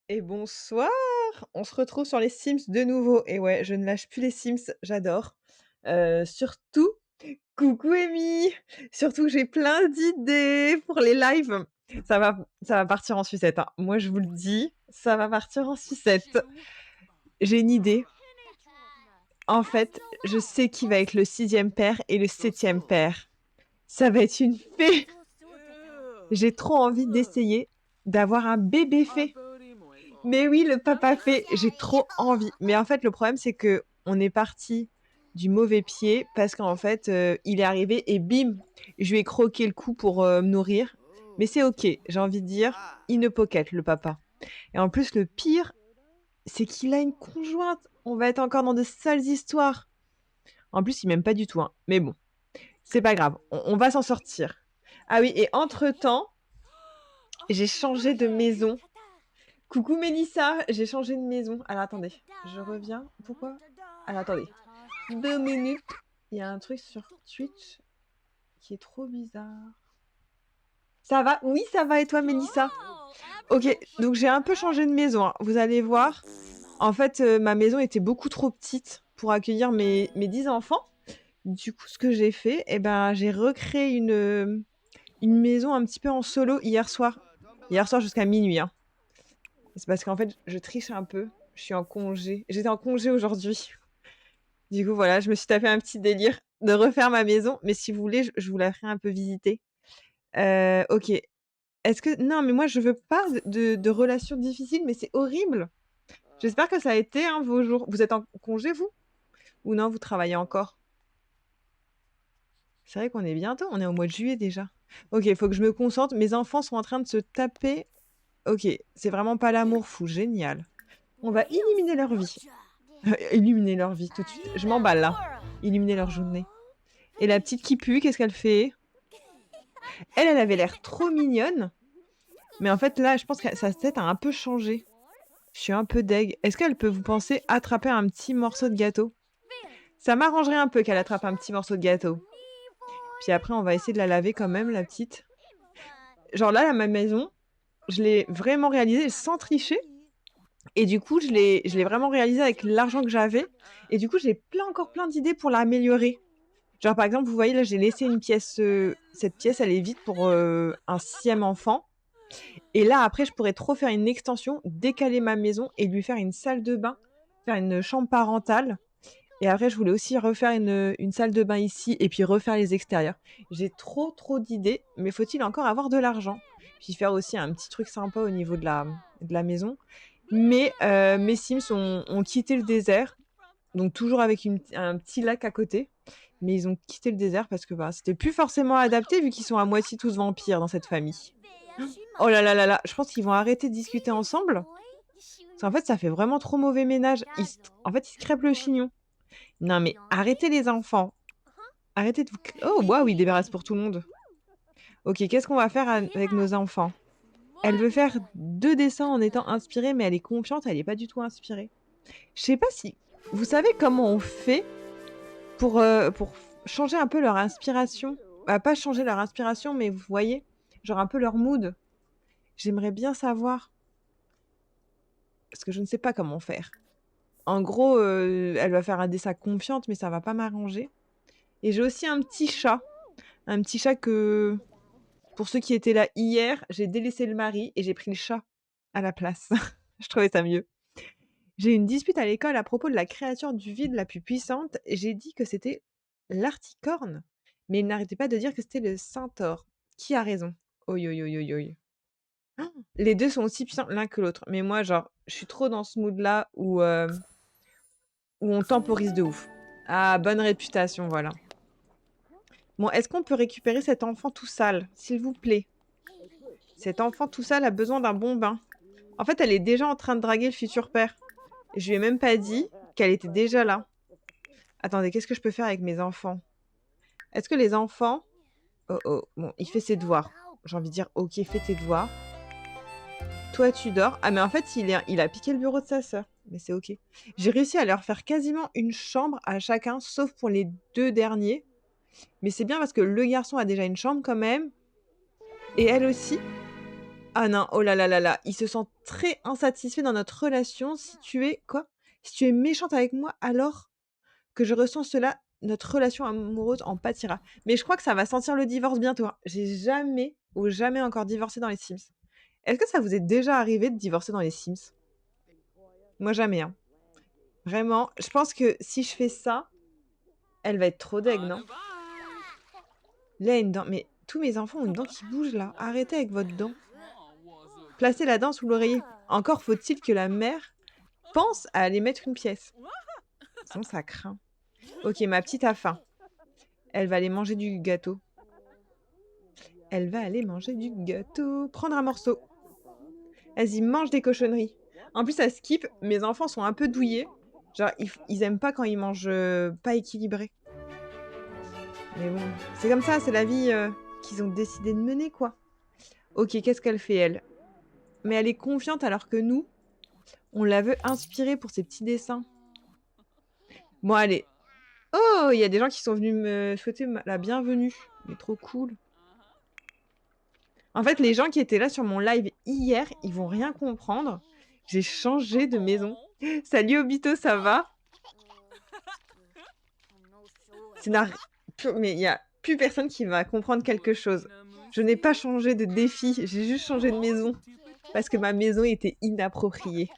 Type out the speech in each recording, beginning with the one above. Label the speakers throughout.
Speaker 1: Et bonsoir! On se retrouve sur les Sims de nouveau et ouais, je ne lâche plus les Sims, j'adore. Surtout coucou Amy! Surtout que j'ai plein d'idées pour les lives. Ça va partir en sucette, hein. Moi, je vous le dis, ça va partir en sucette. J'ai une idée. En fait, je sais qui va être le 6e père et le 7e père. Ça va être une fée! J'ai trop envie d'essayer d'avoir un bébé fée. Mais oui, le papa fée, j'ai trop envie. Mais en fait, le problème, c'est que on est parti du mauvais pied parce qu'en fait, il est arrivé et bim, je lui ai croqué le cou pour me nourrir. Mais c'est ok, j'ai envie de dire, il ne pocket le papa. Et en plus, le pire, c'est qu'il a une conjointe. On va être encore dans de sales histoires. En plus, il m'aime pas du tout, hein. Mais bon, c'est pas grave, on va s'en sortir. Ah oui, et entre-temps, j'ai changé de maison. Coucou Mélissa, j'ai changé de maison. Alors attendez, je reviens. Pourquoi? Alors attendez. 2 minutes. Il y a un truc sur Twitch qui est trop bizarre. Ça va? Oui, ça va et toi Mélissa? Ok, donc j'ai un peu changé de maison, hein. Vous allez voir. En fait, ma maison était beaucoup trop petite pour accueillir mes 10 enfants. Du coup, ce que j'ai fait, eh ben, j'ai recréé une maison un petit peu en solo hier soir. Hier soir jusqu'à minuit, hein. C'est parce qu'en fait, je triche un peu. Je suis en congé. J'étais en congé aujourd'hui. Du coup, voilà, je me suis tapé un petit délire de refaire ma maison. Mais si vous voulez, je vous la ferai un peu visiter. Ok. Est-ce que... Non, mais moi, je veux pas de relations difficiles, mais c'est horrible. J'espère que ça a été hein, vos jours. Vous êtes en congé, vous? Ou non, vous travaillez encore? C'est vrai qu'on est bientôt. On est au mois de juillet déjà. Ok, il faut que je me concentre. Mes enfants sont en train de se taper. Ok, c'est vraiment pas l'amour fou. Génial. On va éliminer leur vie. Illuminer leur vie tout de suite. Je m'emballe là. Illuminer leur journée. Et la petite qui pue, qu'est-ce qu'elle fait? Elle avait l'air trop mignonne. Mais en fait, là, je pense que sa tête a un peu changé. Je suis un peu deg. Est-ce qu'elle peut, vous pensez, attraper un petit morceau de gâteau? Ça m'arrangerait un peu qu'elle attrape un petit morceau de gâteau. Puis après, on va essayer de la laver quand même, la petite. Genre là, à ma maison, je l'ai vraiment réalisée sans tricher. Et du coup, je l'ai vraiment réalisée avec l'argent que j'avais. Et du coup, j'ai encore plein d'idées pour l'améliorer. Genre, par exemple, vous voyez, là, j'ai laissé une pièce. Cette pièce, elle est vide pour un 6e enfant. Et là, après, je pourrais trop faire une extension, décaler ma maison et lui faire une salle de bain, faire une chambre parentale. Et après, je voulais aussi refaire une salle de bain ici et puis refaire les extérieurs. J'ai trop d'idées, mais faut-il encore avoir de l'argent? Puis faire aussi un petit truc sympa au niveau de la maison. Mais mes Sims ont quitté le désert, donc toujours avec un petit lac à côté. Mais ils ont quitté le désert parce que bah, c'était plus forcément adapté vu qu'ils sont à moitié tous vampires dans cette famille. Oh là là là là, je pense qu'ils vont arrêter de discuter ensemble. Parce qu'en fait, ça fait vraiment trop mauvais ménage. En fait, ils se crêpent le chignon. Non mais arrêtez les enfants. Arrêtez de vous... Oh, waouh, ils débarrassent pour tout le monde. Ok, qu'est-ce qu'on va faire avec nos enfants? Elle veut faire 2 dessins en étant inspirée, mais elle est confiante, elle n'est pas du tout inspirée. Je sais pas si... Vous savez comment on fait pour changer un peu leur inspiration? Bah, pas changer leur inspiration, mais vous voyez, genre un peu leur mood. J'aimerais bien savoir, parce que je ne sais pas comment faire. En gros, elle va faire un dessin confiante, mais ça va pas m'arranger. Et j'ai aussi un petit chat. Un petit chat que, pour ceux qui étaient là hier, j'ai délaissé le mari et j'ai pris le chat à la place. Je trouvais ça mieux. J'ai eu une dispute à l'école à propos de la créature du vide la plus puissante. J'ai dit que c'était l'articorne, mais il n'arrêtait pas de dire que c'était le centaure. Qui a raison? Oi, oi, oi, oi, oi. Les deux sont aussi puissants l'un que l'autre. Mais moi, genre, je suis trop dans ce mood-là où on temporise de ouf. Ah, bonne réputation, voilà. Bon, est-ce qu'on peut récupérer cet enfant tout sale, s'il vous plaît? Cet enfant tout sale a besoin d'un bon bain. En fait, elle est déjà en train de draguer le futur père. Je lui ai même pas dit qu'elle était déjà là. Attendez, qu'est-ce que je peux faire avec mes enfants? Est-ce que les enfants... Oh oh, bon, il fait ses devoirs. J'ai envie de dire, ok, fais tes devoirs. Toi, tu dors. Ah, mais en fait, il a piqué le bureau de sa sœur. Mais c'est ok. J'ai réussi à leur faire quasiment une chambre à chacun, sauf pour les 2 derniers. Mais c'est bien parce que le garçon a déjà une chambre quand même. Et elle aussi. Ah non, oh là là là là, il se sent très insatisfait dans notre relation. Si tu es quoi? Si tu es méchante avec moi alors que je ressens cela, notre relation amoureuse en pâtira. Mais je crois que ça va sentir le divorce bientôt, hein. J'ai jamais ou jamais encore divorcé dans les Sims. Est-ce que ça vous est déjà arrivé de divorcer dans les Sims? Moi jamais, hein. Vraiment, je pense que si je fais ça, elle va être trop deg, non? Là, une dent. Mais tous mes enfants ont une dent qui bouge là. Arrêtez avec votre dent. Placez la dent sous l'oreiller. Encore faut-il que la mère pense à aller mettre une pièce. Sinon, ça craint. Ok, ma petite a faim. Elle va aller manger du gâteau. Elle va aller manger du gâteau. Prendre un morceau. Vas-y, mange des cochonneries. En plus, ça skip. Mes enfants sont un peu douillés. Genre, ils aiment pas quand ils mangent pas équilibré. Mais bon, c'est comme ça, c'est la vie qu'ils ont décidé de mener, quoi. Ok, qu'est-ce qu'elle fait, elle? Mais elle est confiante alors que nous, on la veut inspirer pour ses petits dessins. Bon, allez. Oh, il y a des gens qui sont venus me souhaiter la bienvenue. Mais trop cool. En fait, les gens qui étaient là sur mon live hier, ils vont rien comprendre. J'ai changé de maison. Salut Obito, ça va? Mais il n'y a plus personne qui va comprendre quelque chose. Je n'ai pas changé de défi, j'ai juste changé de maison. Parce que ma maison était inappropriée.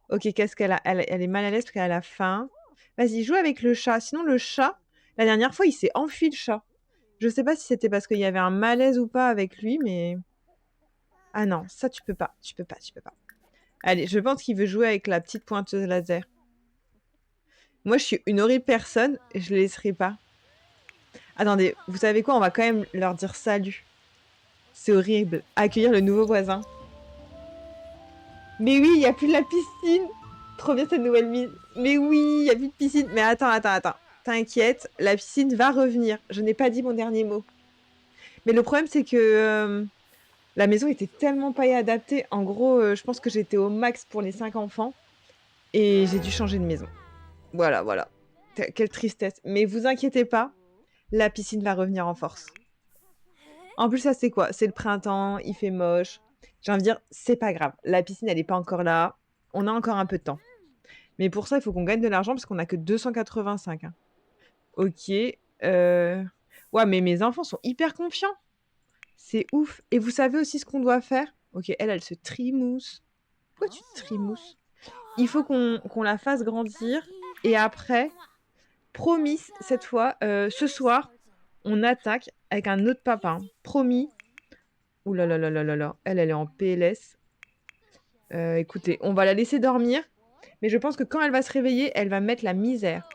Speaker 1: Ok, qu'est-ce qu'elle a? Elle est mal à l'aise parce qu'elle a faim. Vas-y, joue avec le chat. Sinon, le chat, la dernière fois, il s'est enfui, le chat. Je sais pas si c'était parce qu'il y avait un malaise ou pas avec lui, mais... Ah non, ça, tu peux pas. Tu peux pas, tu peux pas. Allez, je pense qu'il veut jouer avec la petite pointeuse laser. Moi, je suis une horrible personne et je le laisserai pas. Attendez, vous savez quoi? On va quand même leur dire salut. C'est horrible. Accueillir le nouveau voisin. Mais oui, il n'y a plus de la piscine. Trop bien cette nouvelle mise. Mais oui, il n'y a plus de piscine. Mais attends. T'inquiète, la piscine va revenir. Je n'ai pas dit mon dernier mot. Mais le problème, c'est que la maison était tellement pas adaptée. En gros, je pense que j'étais au max pour les 5 enfants. Et j'ai dû changer de maison. Voilà. Quelle tristesse. Mais vous inquiétez pas, la piscine va revenir en force. En plus, ça, c'est quoi? C'est le printemps, il fait moche. J'ai envie de dire, c'est pas grave. La piscine, elle n'est pas encore là. On a encore un peu de temps. Mais pour ça, il faut qu'on gagne de l'argent parce qu'on n'a que 285. Hein. Ok. Ouais, mais mes enfants sont hyper confiants. C'est ouf. Et vous savez aussi ce qu'on doit faire? Ok, elle se trimousse. Pourquoi tu te trimousses? Il faut qu'on la fasse grandir. Et après, promis, cette fois, ce soir, on attaque avec un autre papa. Hein. Promis. Ouh là là là là là là. Elle est en PLS. Écoutez, on va la laisser dormir. Mais je pense que quand elle va se réveiller, elle va mettre la misère.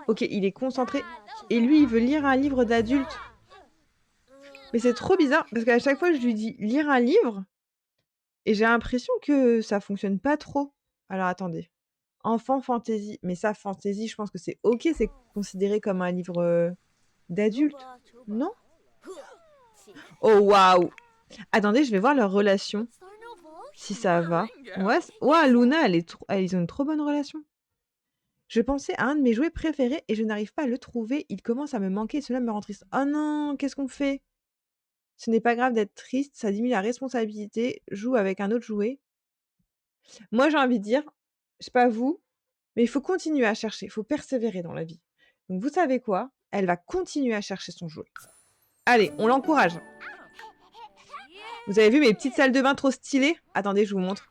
Speaker 1: Ok, il est concentré. Et lui, il veut lire un livre d'adulte. Mais c'est trop bizarre, parce qu'à chaque fois, je lui dis lire un livre, et j'ai l'impression que ça fonctionne pas trop. Alors, attendez. Enfant fantasy. Mais ça, fantasy, je pense que c'est ok, c'est considéré comme un livre d'adulte. Non? Oh, waouh! Attendez, je vais voir leur relation. Si ça va. Ouais, Luna, ils ont une trop bonne relation. Je pensais à un de mes jouets préférés et je n'arrive pas à le trouver. Il commence à me manquer et cela me rend triste. Oh non, qu'est-ce qu'on fait? Ce n'est pas grave d'être triste, ça diminue la responsabilité. Joue avec un autre jouet. Moi, j'ai envie de dire, je sais pas vous, mais il faut continuer à chercher, il faut persévérer dans la vie. Donc vous savez quoi? Elle va continuer à chercher son jouet. Allez, on l'encourage. Vous avez vu mes petites salles de bain trop stylées? Attendez, je vous montre.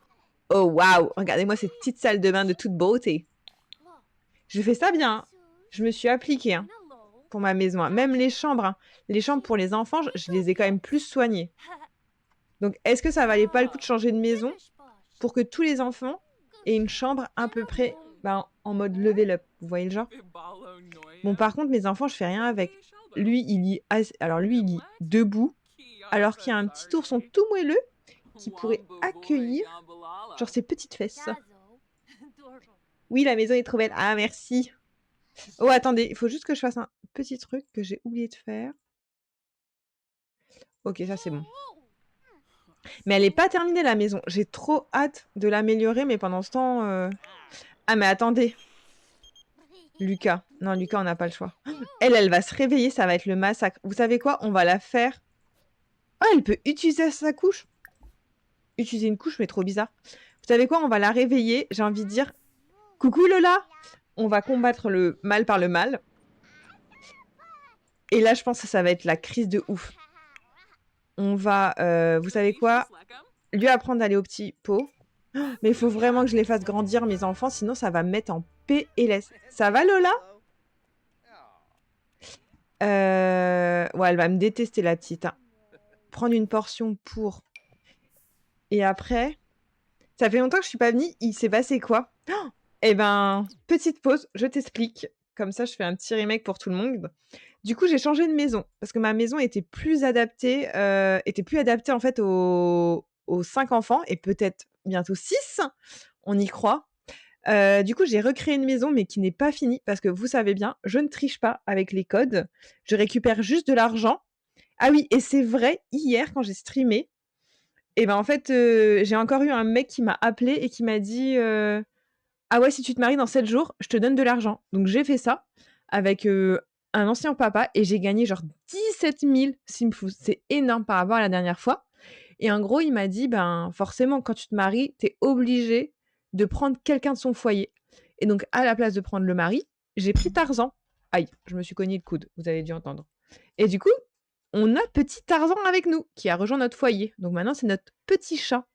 Speaker 1: Oh waouh, regardez-moi cette petite salle de bain de toute beauté. Je fais ça bien. Hein. Je me suis appliquée hein, pour ma maison. Hein. Même les chambres. Hein. Les chambres pour les enfants, je les ai quand même plus soignées. Donc, est-ce que ça valait pas le coup de changer de maison pour que tous les enfants aient une chambre à peu près en mode level up? Vous voyez le genre? Bon, par contre, mes enfants, je fais rien avec. Lui, il lit, alors lui, il lit debout, alors qu'il y a un petit ourson tout moelleux qui pourrait accueillir genre ses petites fesses. Oui, la maison est trop belle. Ah, merci. Oh, attendez, il faut juste que je fasse un petit truc que j'ai oublié de faire. Ok, ça c'est bon. Mais elle n'est pas terminée la maison. J'ai trop hâte de l'améliorer, mais pendant ce temps... Ah, mais attendez. Lucas. Non, Lucas, on n'a pas le choix. Elle va se réveiller, ça va être le massacre. Vous savez quoi? On va la faire Ah, elle peut utiliser sa couche. Utiliser une couche, mais trop bizarre. Vous savez quoi? On va la réveiller. J'ai envie de dire, coucou Lola! On va combattre le mal par le mal. Et là, je pense que ça va être la crise de ouf. On va, vous savez quoi? Lui apprendre à aller au petit pot. Mais il faut vraiment que je les fasse grandir, mes enfants, sinon ça va me mettre en PLS. Ça va, Lola? Ouais, elle va me détester, la petite, hein. Prendre une portion pour... Et après... Ça fait longtemps que je suis pas venue, il s'est passé quoi? Eh ben, petite pause, je t'explique. Comme ça, je fais un petit remake pour tout le monde. Du coup, j'ai changé de maison parce que ma maison était plus adaptée en fait aux 5 enfants et peut-être bientôt 6, on y croit. Du coup, j'ai recréé une maison mais qui n'est pas finie parce que vous savez bien, je ne triche pas avec les codes. Je récupère juste de l'argent. Ah oui, et c'est vrai, hier quand j'ai streamé, et ben, en fait, j'ai encore eu un mec qui m'a appelé et qui m'a dit, «Ah ouais, si tu te maries dans 7 jours, je te donne de l'argent». Donc j'ai fait ça avec, un ancien papa et j'ai gagné genre 17 000 Simfous. C'est énorme par rapport à la dernière fois et en gros, il m'a dit: «Ben, forcément, quand tu te maries, tu es obligé de prendre quelqu'un de son foyer» et donc à la place de prendre le mari, j'ai pris Tarzan. Aïe, je me suis cogné le coude, vous avez dû entendre et du coup, on a petit Tarzan avec nous qui a rejoint notre foyer. Donc maintenant, c'est notre petit chat.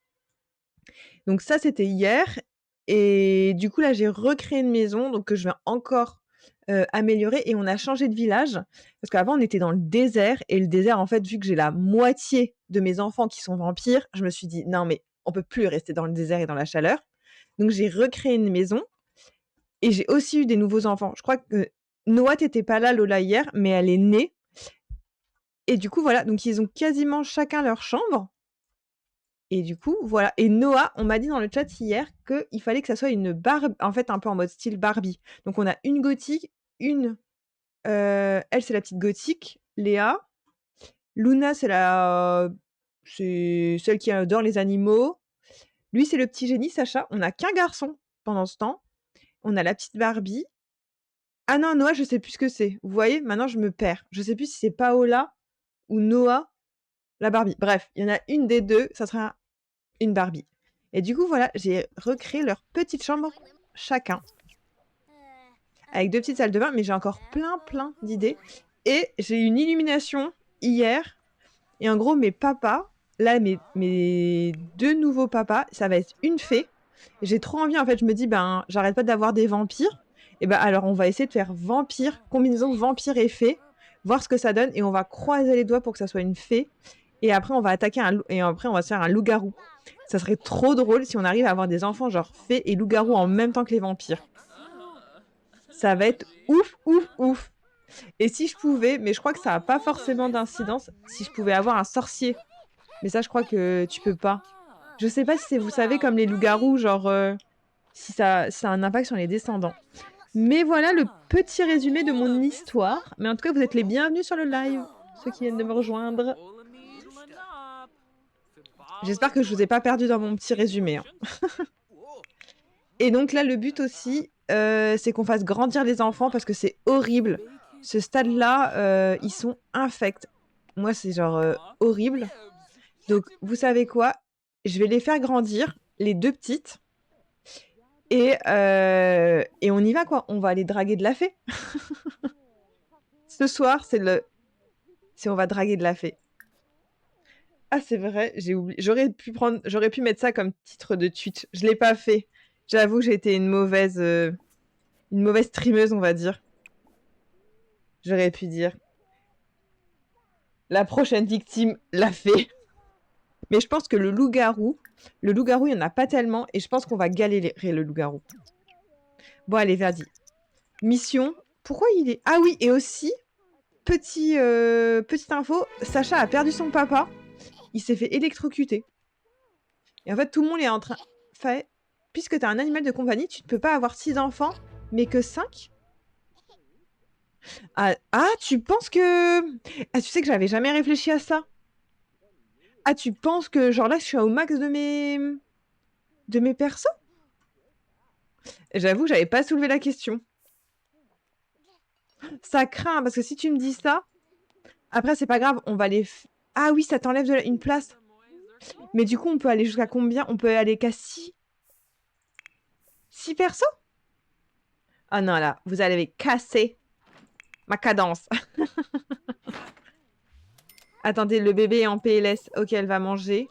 Speaker 1: Donc ça, c'était hier et du coup, là, j'ai recréé une maison donc que je vais encore, améliorer et on a changé de village parce qu'avant, on était dans le désert et le désert, en fait, vu que j'ai la moitié de mes enfants qui sont vampires, je me suis dit: «Non, mais on peut plus rester dans le désert et dans la chaleur». Donc j'ai recréé une maison et j'ai aussi eu des nouveaux enfants. Je crois que Noah, tu étais pas là, Lola, hier, mais elle est née et du coup, voilà, donc ils ont quasiment chacun leur chambre et du coup, voilà et Noah, on m'a dit dans le chat hier qu'il fallait que ça soit une Barb en fait, un peu en mode style Barbie. Donc on a une gothique, une, elle, c'est la petite gothique, Léa. Luna, c'est celle qui adore les animaux. Lui, c'est le petit génie, Sacha. On a qu'un garçon pendant ce temps. On a la petite Barbie. Ah non, Noah, je sais plus ce que c'est. Vous voyez? Maintenant, je me perds. Je sais plus si c'est Paola ou Noah, la Barbie. Bref, il y en a une des 2, ça sera une Barbie. Et du coup, voilà, j'ai recréé leur petite chambre chacun, avec 2 petites salles de bain, mais j'ai encore plein d'idées. Et j'ai eu une illumination hier. Et en gros, mes papas, là, mes 2 nouveaux papas, ça va être une fée. J'ai trop envie, en fait, je me dis, ben, j'arrête pas d'avoir des vampires. Et ben, alors, on va essayer de faire vampire, combinaison vampire et fée, voir ce que ça donne. Et on va croiser les doigts pour que ça soit une fée. Et après, on va attaquer et après, on va se faire un loup-garou. Ça serait trop drôle si on arrive à avoir des enfants genre fées et loup-garou en même temps que les vampires. Ça va être ouf. Et si je pouvais, mais je crois que ça n'a pas forcément d'incidence, si je pouvais avoir un sorcier. Mais ça, je crois que tu peux pas. Je sais pas si c'est, vous savez, comme les loups-garous, genre, si ça a un impact sur les descendants. Mais voilà le petit résumé de mon histoire. Mais en tout cas, vous êtes les bienvenus sur le live, ceux qui viennent de me rejoindre. J'espère que je vous ai pas perdu dans mon petit résumé, hein. Et donc là, le but aussi, c'est qu'on fasse grandir les enfants parce que c'est horrible. Ce stade-là, ils sont infects. Moi, c'est genre horrible. Donc, vous savez quoi? Je vais les faire grandir, les 2 petites. Et on y va, quoi. On va aller draguer de la fée. Ce soir, c'est on va draguer de la fée. Ah, c'est vrai, j'ai oublié. J'aurais pu mettre ça comme titre de tweet. Je l'ai pas fait. J'avoue, j'ai été une mauvaise streameuse, on va dire. J'aurais pu dire. La prochaine victime, la fée. Mais je pense que le loup-garou, il n'y en a pas tellement. Et je pense qu'on va galérer le loup-garou. Bon, allez, vas-y. Mission. Pourquoi il est... Ah oui, et aussi, petite info, Sacha a perdu son papa. Il s'est fait électrocuter. Et en fait, tout le monde est en train... Puisque tu as un animal de compagnie, tu ne peux pas avoir 6 enfants, mais que 5. Ah, tu penses que... Ah, tu sais que j'avais jamais réfléchi à ça. Ah, tu penses que, genre là, je suis au max de mes persos? J'avoue, j'avais pas soulevé la question. Ça craint, parce que si tu me dis ça, après, c'est pas grave, on va les... Ah oui, ça t'enlève une place. Mais du coup, on peut aller jusqu'à combien? On peut aller qu'à 6? 6 persos? Ah non, là, vous allez casser ma cadence. Attendez, le bébé est en PLS. Ok, elle va manger.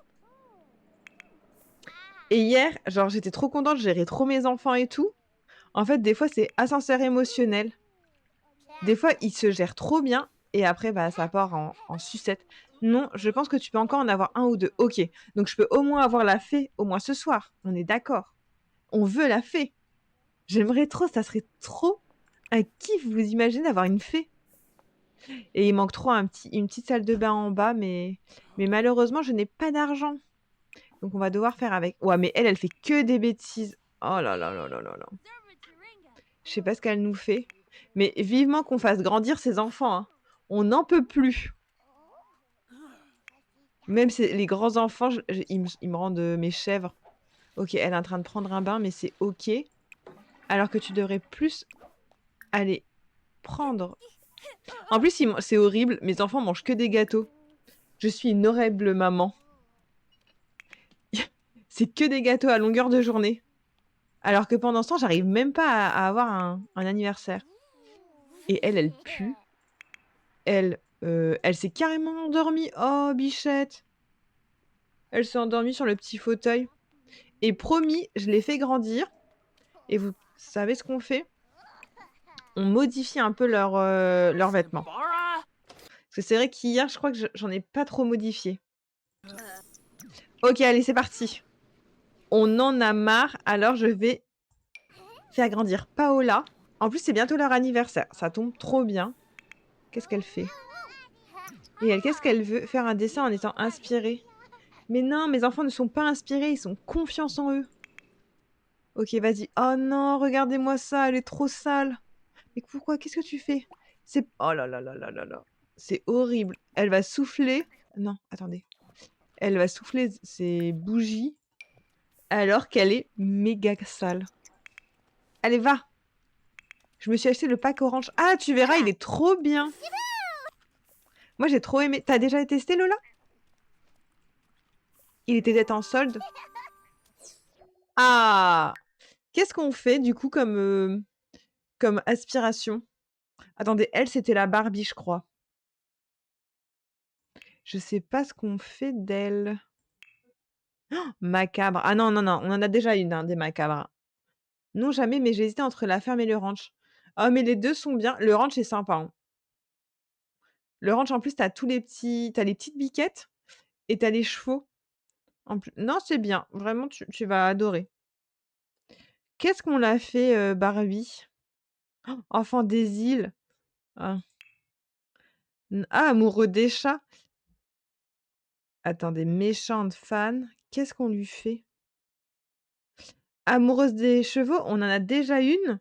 Speaker 1: Et hier, genre, j'étais trop contente, je gérais trop mes enfants et tout. En fait, des fois, c'est ascenseur émotionnel. Des fois, ils se gèrent trop bien et après, bah, ça part en sucette. Non, je pense que tu peux encore en avoir un ou deux. Ok, donc je peux au moins avoir la fée, au moins ce soir. On est d'accord. On veut la fée. J'aimerais trop, ça serait trop un kiff, vous imaginez, d'avoir une fée. Et il manque trop une petite salle de bain en bas, mais malheureusement, je n'ai pas d'argent. Donc on va devoir faire avec. Ouais, mais elle fait que des bêtises. Oh là là là là là là. Je sais pas ce qu'elle nous fait. Mais vivement qu'on fasse grandir ses enfants, hein. On n'en peut plus. Même les grands enfants, ils me rendent mes chèvres. Ok, elle est en train de prendre un bain, mais c'est ok. Alors que tu devrais plus aller prendre. En plus, c'est horrible. Mes enfants mangent que des gâteaux. Je suis une horrible maman. C'est que des gâteaux à longueur de journée. Alors que pendant ce temps, j'arrive même pas à avoir un anniversaire. Et elle pue. Elle s'est carrément endormie. Oh, bichette. Elle s'est endormie sur le petit fauteuil. Et promis, je l'ai fait grandir. Et vous savez ce qu'on fait? On modifie un peu leurs vêtements. Parce que c'est vrai qu'hier, je crois que j'en ai pas trop modifié. Ok, allez, c'est parti. On en a marre, alors je vais faire grandir Paola. En plus, c'est bientôt leur anniversaire. Ça tombe trop bien. Qu'est-ce qu'elle fait? Et elle, qu'est-ce qu'elle veut? Faire un dessin en étant inspirée. Mais non, mes enfants ne sont pas inspirés, ils sont confiants en eux. Ok, vas-y. Oh non, regardez-moi ça, elle est trop sale. Mais pourquoi? Qu'est-ce que tu fais? C'est... Oh là là là là là là. C'est horrible. Elle va souffler... Non, attendez. Elle va souffler ses bougies alors qu'elle est méga sale. Allez, va! Je me suis acheté le pack orange. Ah, tu verras, il est trop bien. Moi, j'ai trop aimé. T'as déjà testé, Lola? Il était peut-être en solde. Ah! Qu'est-ce qu'on fait, du coup, comme aspiration? Attendez, elle, c'était la Barbie, je crois. Je sais pas ce qu'on fait d'elle. Macabre. Ah non, non, non, on en a déjà une, hein, des macabres. Non, jamais, mais j'ai hésité entre la ferme et le ranch. Oh, mais les deux sont bien. Le ranch est sympa, hein. Le ranch, en plus, t'as tous les petits... T'as les petites biquettes et t'as les chevaux. En plus... Non, c'est bien. Vraiment, tu vas adorer. Qu'est-ce qu'on l'a fait, Barbie? Oh, enfant des îles. Ah. Ah, amoureux des chats. Attendez, méchante fan. Qu'est-ce qu'on lui fait? Amoureuse des chevaux, on en a déjà une,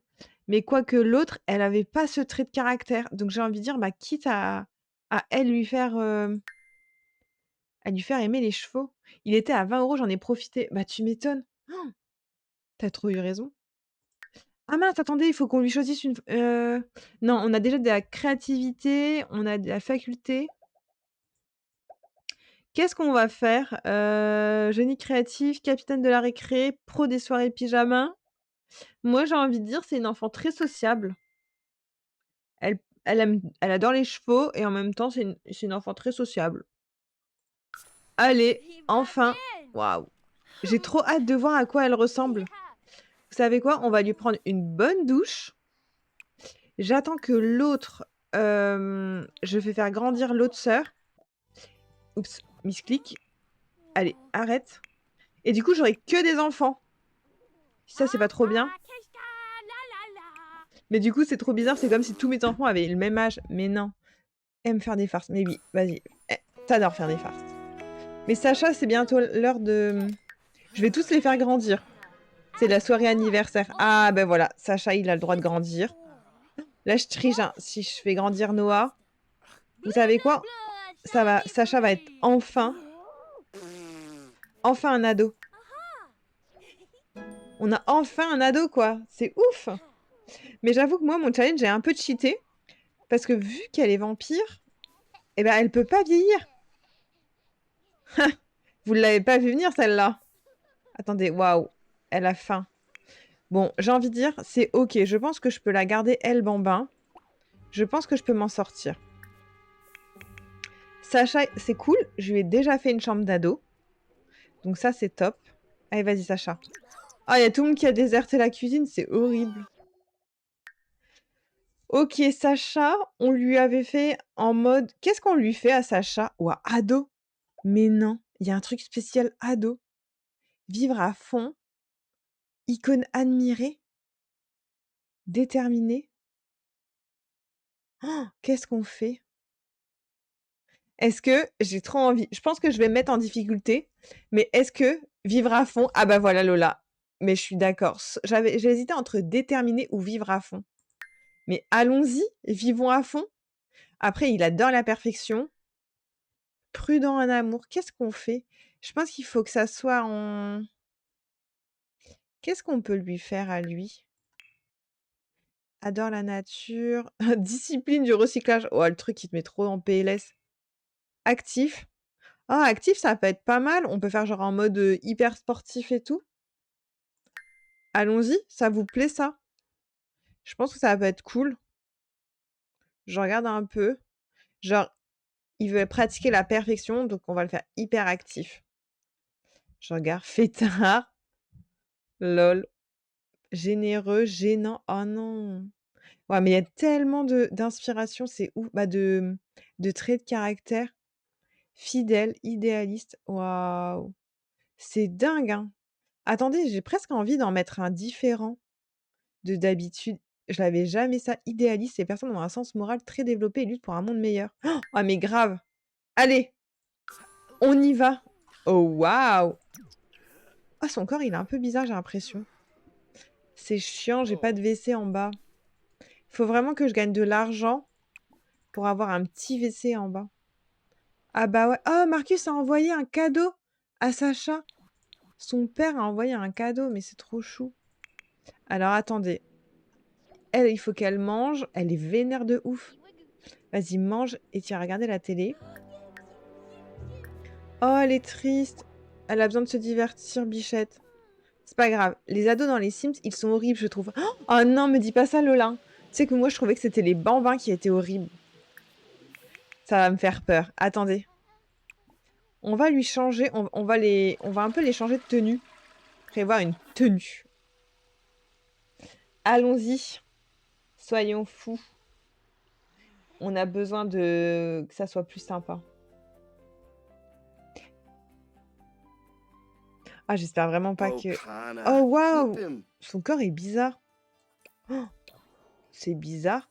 Speaker 1: mais quoique l'autre, elle avait pas ce trait de caractère. Donc j'ai envie de dire, bah, quitte à elle lui faire aimer les chevaux. Il était à 20 €, j'en ai profité. Bah, tu m'étonnes. Tu trop eu raison. Ah mince, attendez, il faut qu'on lui choisisse une non, on a déjà de la créativité, on a de la faculté. Qu'est-ce qu'on va faire? Génie créatif, capitaine de la récré, pro des soirées pyjama. Moi, j'ai envie de dire, c'est une enfant très sociable. Elle adore les chevaux et en même temps, c'est une enfant très sociable. Allez, enfin! Waouh! J'ai trop hâte de voir à quoi elle ressemble. Vous savez quoi? On va lui prendre une bonne douche. J'attends que l'autre, je fais faire grandir l'autre sœur. Oups, misclic. Allez, arrête. Et du coup, j'aurai que des enfants. Ça, c'est pas trop bien. Mais du coup, c'est trop bizarre. C'est comme si tous mes enfants avaient le même âge. Mais non. Aime faire des farces. Mais oui, vas-y. T'adores faire des farces. Mais Sacha, c'est bientôt l'heure de... Je vais tous les faire grandir. C'est la soirée anniversaire. Ah, ben voilà. Sacha, il a le droit de grandir. Là, je triche, hein. Si je fais grandir Noah, vous savez quoi? Ça va, Sacha va être enfin un ado. On a enfin un ado, quoi. C'est ouf. Mais j'avoue que moi, mon challenge est un peu cheaté. Parce que vu qu'elle est vampire, eh ben, elle peut pas vieillir. Vous ne l'avez pas vu venir, celle-là? Attendez, waouh, elle a faim. Bon, j'ai envie de dire, c'est OK. Je pense que je peux la garder, elle, Bambin. Je pense que je peux m'en sortir. Sacha, c'est cool. Je lui ai déjà fait une chambre d'ado. Donc ça, c'est top. Allez, vas-y, Sacha. Ah, il y a tout le monde qui a déserté la cuisine. C'est horrible. OK, Sacha, on lui avait fait en mode... Qu'est-ce qu'on lui fait à Sacha? Ou à ado? Mais non, il y a un truc spécial ado. Vivre à fond. Icône admirée. Déterminée. Oh, qu'est-ce qu'on fait? Est-ce que j'ai trop envie? Je pense que je vais me mettre en difficulté, mais est-ce que vivre à fond? Ah bah voilà Lola. Mais je suis d'accord. J'ai hésité entre déterminer ou vivre à fond. Mais allons-y, vivons à fond. Après, il adore la perfection. Prudent en amour. Qu'est-ce qu'on fait? Je pense qu'il faut que ça soit en... Qu'est-ce qu'on peut lui faire à lui? Adore la nature. Discipline du recyclage. Oh, le truc qui te met trop en PLS. Actif. Ah, actif, ça peut être pas mal. On peut faire genre en mode hyper sportif et tout. Allons-y, ça vous plaît ça? Je pense que ça peut être cool. Je regarde un peu. Genre, il veut pratiquer la perfection, donc on va le faire hyper actif. Je regarde fêtard. Lol. Généreux, gênant. Oh non. Ouais, mais il y a tellement d'inspiration, c'est ouf. Bah, de traits de caractère. Fidèle, idéaliste. Waouh. C'est dingue, hein. Attendez, j'ai presque envie d'en mettre un différent de d'habitude. Je l'avais jamais ça. Idéaliste, ces personnes ont un sens moral très développé et luttent pour un monde meilleur. Oh, mais grave. Allez, on y va. Oh, waouh. Ah, son corps, il est un peu bizarre, j'ai l'impression. C'est chiant, j'ai pas de WC en bas. Faut vraiment que je gagne de l'argent pour avoir un petit WC en bas. Ah bah ouais. Oh, Marcus a envoyé un cadeau à Sacha. Son père a envoyé un cadeau, mais c'est trop chou. Alors attendez. Elle, il faut qu'elle mange. Elle est vénère de ouf. Vas-y, mange et tu vas regarder la télé. Oh, elle est triste. Elle a besoin de se divertir, Bichette. C'est pas grave. Les ados dans les Sims, ils sont horribles, je trouve. Oh non, me dis pas ça, Lola. Tu sais que moi, je trouvais que c'était les bambins qui étaient horribles. Ça va me faire peur. Attendez. On va lui changer. On va un peu les changer de tenue. Prévoir une tenue. Allons-y. Soyons fous. On a besoin que ça soit plus sympa. Ah, j'espère vraiment pas que... Oh, waouh! Son corps est bizarre. Oh, c'est bizarre.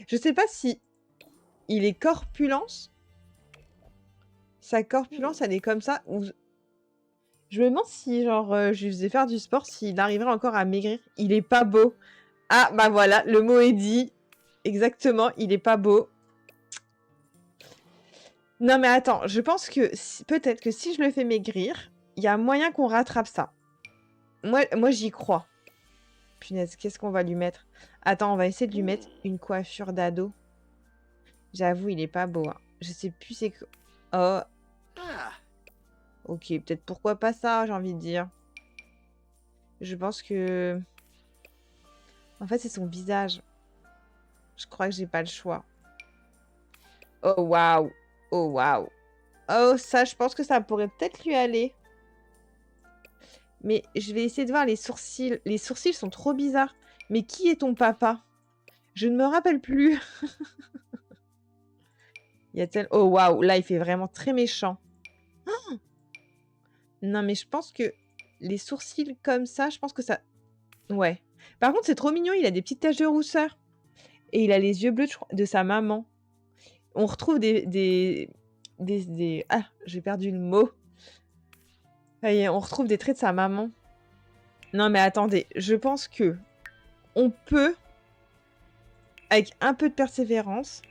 Speaker 1: Je sais pas si il est corpulence. Sa corpulence, elle est comme ça. Ou... Je me demande si, genre, je lui faisais faire du sport, s'il arriverait encore à maigrir. Il est pas beau. Ah, bah voilà, le mot est dit. Exactement, il est pas beau. Non, mais attends, je pense que peut-être que si je le fais maigrir, il y a moyen qu'on rattrape ça. Moi j'y crois. Punaise, qu'est-ce qu'on va lui mettre? Attends, on va essayer de lui mettre une coiffure d'ado. J'avoue, il est pas beau. Hein. Je sais plus c'est que... Oh. Ok, peut-être pourquoi pas ça, j'ai envie de dire. Je pense que... En fait, c'est son visage. Je crois que j'ai pas le choix. Oh, waouh. Oh, waouh. Oh, ça, je pense que ça pourrait peut-être lui aller. Mais je vais essayer de voir les sourcils. Les sourcils sont trop bizarres. Mais qui est ton papa? Je ne me rappelle plus. Il y a tel... Oh, waouh. Là, il fait vraiment très méchant. Oh non, mais je pense que les sourcils comme ça, je pense que ça... Ouais. Par contre, c'est trop mignon. Il a des petites taches de rousseur. Et il a les yeux bleus de sa maman. On retrouve Ah, j'ai perdu le mot. On retrouve des traits de sa maman. Non, mais attendez. Je pense que on peut, avec un peu de persévérance,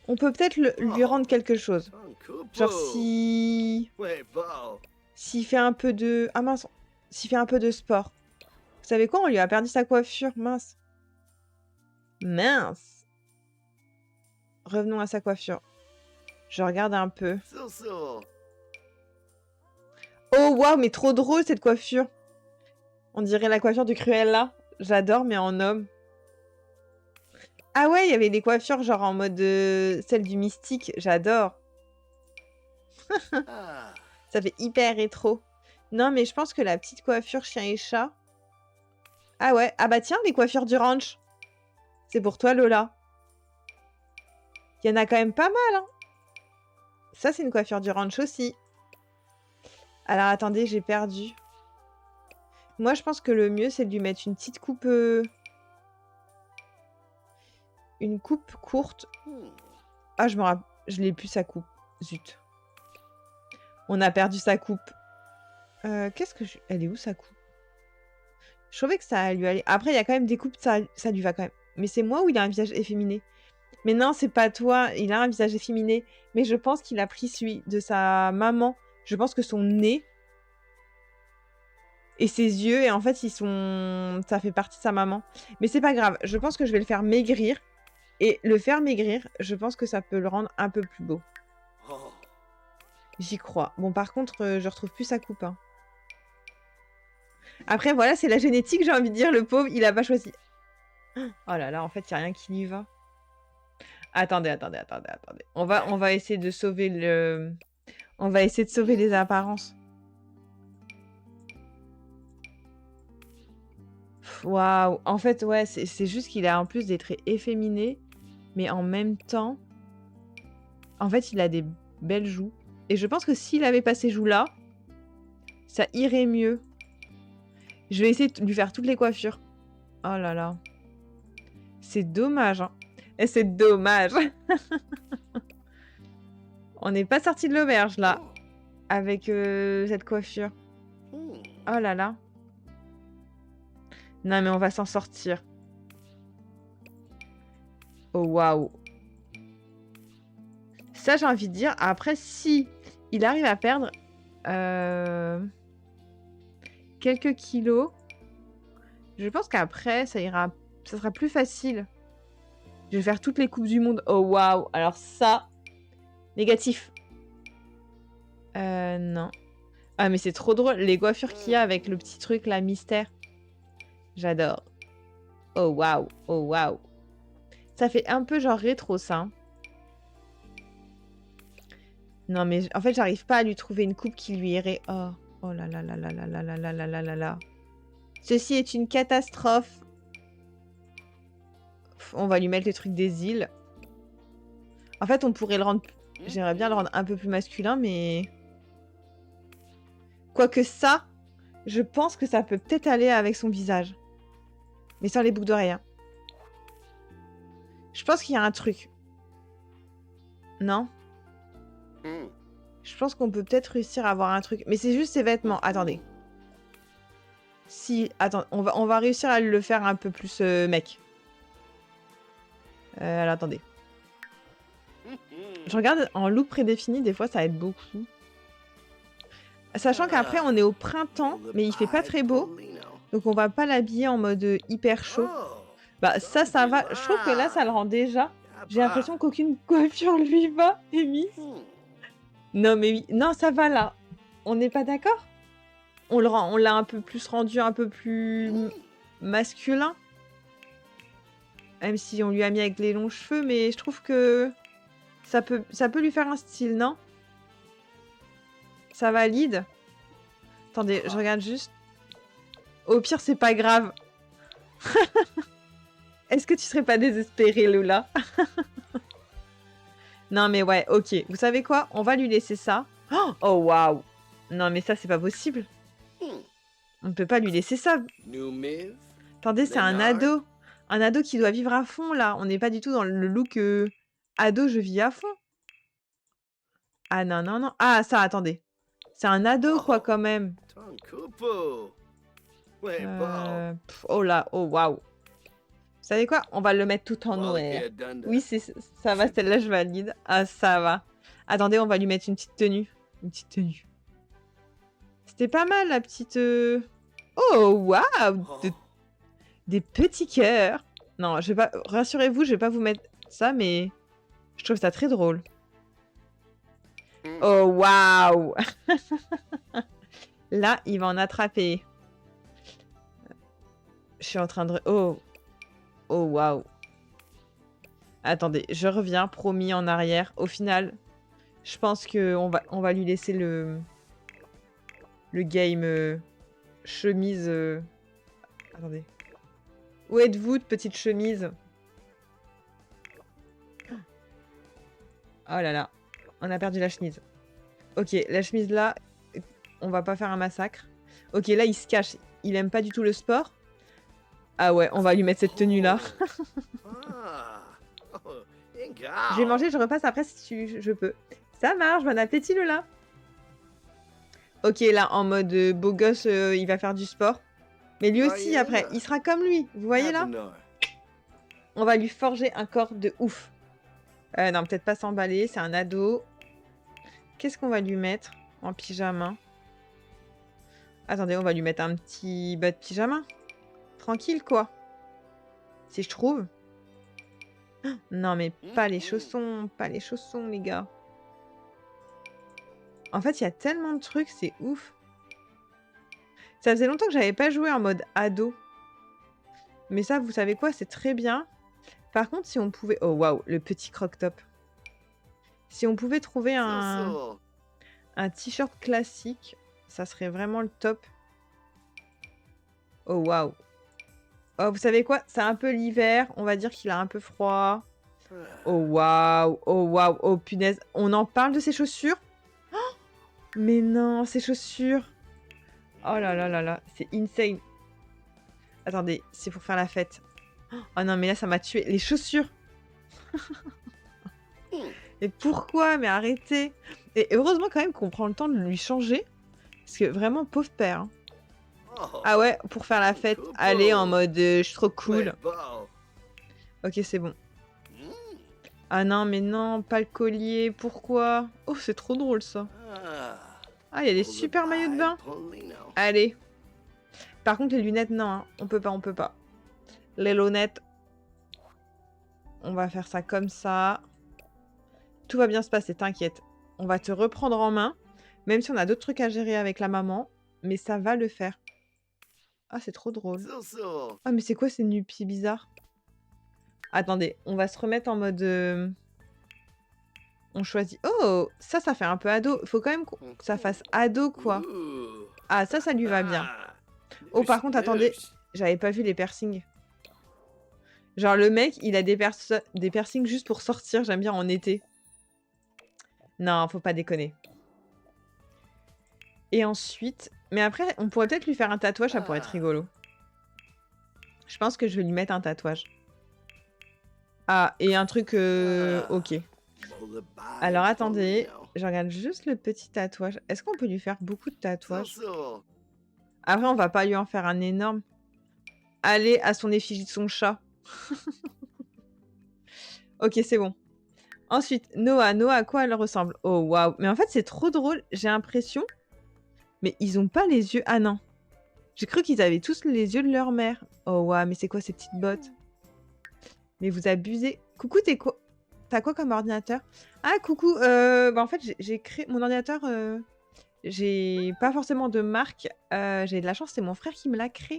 Speaker 1: on peut peut-être lui rendre quelque chose. Genre si... S'il fait un peu de... Ah mince. S'il fait un peu de sport. Vous savez quoi? On lui a perdu sa coiffure. Mince. Mince. Revenons à sa coiffure. Je regarde un peu. Oh, waouh, mais trop drôle, cette coiffure. On dirait la coiffure de Cruella. J'adore, mais en homme. Ah ouais, il y avait des coiffures genre en mode celle du mystique. J'adore. Ça fait hyper rétro. Non, mais je pense que la petite coiffure chien et chat... Ah ouais. Ah bah tiens, les coiffures du ranch. C'est pour toi, Lola. Il y en a quand même pas mal, hein. Ça, c'est une coiffure du ranch aussi. Alors, attendez, j'ai perdu. Moi, je pense que le mieux, c'est de lui mettre une petite coupe... Une coupe courte. Ah, je l'ai plus, sa coupe. Zut. On a perdu sa coupe. Qu'est-ce que je... Elle est où, sa coupe? Je trouvais que ça lui allait... Après, il y a quand même des coupes, ça lui va quand même. Mais c'est moi ou il a un visage efféminé? Mais non, c'est pas toi. Il a un visage efféminé. Mais je pense qu'il a pris celui de sa maman. Je pense que son nez et ses yeux, et en fait, ils sont... Ça fait partie de sa maman. Mais c'est pas grave. Je pense que je vais le faire maigrir. Et le faire maigrir, je pense que ça peut le rendre un peu plus beau. J'y crois. Bon, par contre, je retrouve plus sa coupe, hein. Après, voilà, c'est la génétique, j'ai envie de dire. Le pauvre, il a pas choisi. Oh là là, en fait, il n'y a rien qui lui va. Attendez. On va essayer de sauver le... On va essayer de sauver les apparences. Waouh. En fait, ouais, c'est juste qu'il a en plus des traits efféminés. Mais en même temps... En fait, il a des belles joues. Et je pense que s'il avait pas ces joues-là, ça irait mieux. Je vais essayer de lui faire toutes les coiffures. Oh là là. C'est dommage, hein. Et c'est dommage. On n'est pas sorti de l'auberge, là. Avec cette coiffure. Oh là là. Non, mais on va s'en sortir. Oh, waouh. Ça, j'ai envie de dire. Après, si il arrive à perdre quelques kilos, je pense qu'après, ça sera plus facile. Je vais faire toutes les coupes du monde. Oh, waouh. Alors ça, négatif. Non. Ah, mais c'est trop drôle. Les coiffures qu'il y a avec le petit truc, là, mystère. J'adore. Oh, waouh. Oh, waouh. Ça fait un peu genre rétro, ça. Hein. Non, mais en fait, j'arrive pas à lui trouver une coupe qui lui irait. Oh. Oh là là là là là là là là là là là là. Ceci est une catastrophe. On va lui mettre le truc des îles. En fait, on pourrait le rendre... J'aimerais bien le rendre un peu plus masculin, mais... Quoique ça, je pense que ça peut peut-être aller avec son visage. Mais sans les boucles d'oreilles. Hein. Je pense qu'il y a un truc. Non? Je pense qu'on peut peut-être réussir à avoir un truc. Mais c'est juste ses vêtements. Attendez. Si... Attends, on va réussir à le faire un peu plus mec. Alors, attendez. Je regarde en look prédéfini, des fois ça aide beaucoup. Sachant qu'après on est au printemps, mais il fait pas très beau. Donc on va pas l'habiller en mode hyper chaud. Bah ça va. Je trouve que là ça le rend déjà. J'ai l'impression qu'aucune coiffure lui va, Amy. Non mais oui. Non ça va là. On n'est pas d'accord? On l'a un peu plus rendu un peu plus masculin. Même si on lui a mis avec les longs cheveux, mais je trouve que ça peut lui faire un style, non? Ça valide? Attendez, je regarde juste. Au pire, c'est pas grave. Est-ce que tu serais pas désespérée, Lola? Non, mais ouais, ok. Vous savez quoi? On va lui laisser ça. Oh, waouh! Non, mais ça, c'est pas possible. On ne peut pas lui laisser ça. Attendez, c'est un ado. Un ado qui doit vivre à fond, là. On n'est pas du tout dans le look ado, je vis à fond. Ah non, non, non. Ah, ça, attendez. C'est un ado, quoi, quand même. Oh là, oh, waouh. Vous savez quoi? On va le mettre tout en noir. Oui, ça va, celle-là, je valide. Ah, ça va. Attendez, on va lui mettre une petite tenue. Une petite tenue. C'était pas mal, la petite... Oh, waouh! Des petits cœurs. Non, je vais pas... Rassurez-vous, je vais pas vous mettre ça, mais... Je trouve ça très drôle. Oh, waouh! Là, il va en attraper. Je suis en train de... Oh, oh, waouh. Attendez, je reviens, promis, en arrière. Au final, je pense on va lui laisser le game chemise. Attendez. Où êtes-vous, petite chemise? Oh là là, on a perdu la chemise. Ok, la chemise là, on va pas faire un massacre. Ok, là, il se cache. Il aime pas du tout le sport. Ah ouais, on va lui mettre cette tenue là. Je vais manger, je repasse après si je peux. Ça marche, bon appétit Lola. Ok, là, en mode beau gosse, il va faire du sport. Mais lui aussi, après, il sera comme lui. Vous voyez là? On va lui forger un corps de ouf. Non, peut-être pas s'emballer, c'est un ado. Qu'est-ce qu'on va lui mettre en pyjama? Attendez, on va lui mettre un petit bas de pyjama. Tranquille, quoi. Si je trouve. Non, mais pas les chaussons. Pas les chaussons, les gars. En fait, il y a tellement de trucs, c'est ouf. Ça faisait longtemps que j'avais pas joué en mode ado. Mais ça, vous savez quoi? C'est très bien. Par contre, si on pouvait... Oh, waouh, le petit croc-top. Si on pouvait trouver un t-shirt classique, ça serait vraiment le top. Oh, waouh. Oh, vous savez quoi? C'est un peu l'hiver. On va dire qu'il a un peu froid. Oh, waouh. Oh, waouh. Oh, punaise. On en parle de ses chaussures? Oh, mais non, ses chaussures. Oh là là là là. C'est insane. Attendez, c'est pour faire la fête. Oh non, mais là, ça m'a tué. Les chaussures. Mais pourquoi? Mais arrêtez. Et heureusement quand même qu'on prend le temps de lui changer. Parce que vraiment, pauvre père. Hein. Ah ouais, pour faire la fête. Allez, en mode je suis trop cool. Ok, c'est bon. Ah non, mais non, pas le collier. Pourquoi? Oh, c'est trop drôle ça. Ah, il y a des super maillots de bain. Allez. Par contre, les lunettes, non. Hein. On peut pas, on peut pas. Les lunettes. On va faire ça comme ça. Tout va bien se passer, t'inquiète. On va te reprendre en main. Même si on a d'autres trucs à gérer avec la maman. Mais ça va le faire. Ah, c'est trop drôle. Ah, mais c'est quoi ces nuppies bizarres? Attendez, on va se remettre en mode... On choisit... Oh, ça fait un peu ado. Faut quand même que ça fasse ado, quoi. Ah, ça lui va bien. Oh, par contre, attendez. J'avais pas vu les piercings. Genre, le mec, il a des piercings juste pour sortir. J'aime bien en été. Non, faut pas déconner. Et ensuite... Mais après, on pourrait peut-être lui faire un tatouage. Ça pourrait être rigolo. Je pense que je vais lui mettre un tatouage. Ah, et un truc... Ok. Alors, attendez. Je regarde juste le petit tatouage. Est-ce qu'on peut lui faire beaucoup de tatouages? Après, on va pas lui en faire un énorme. Allez, à son effigie de son chat. Ok, c'est bon. Ensuite, Noah. Noah, à quoi elle ressemble? Oh, waouh. Mais en fait, c'est trop drôle. J'ai l'impression... Mais ils ont pas les yeux... Ah non. J'ai cru qu'ils avaient tous les yeux de leur mère. Oh, waouh. Mais c'est quoi ces petites bottes? Mais vous abusez. Coucou, t'es quoi? T'as quoi comme ordinateur? Ah, coucou. Bah, en fait, j'ai créé... Mon ordinateur... J'ai pas forcément de marque. J'ai de la chance, c'est mon frère qui me l'a créé.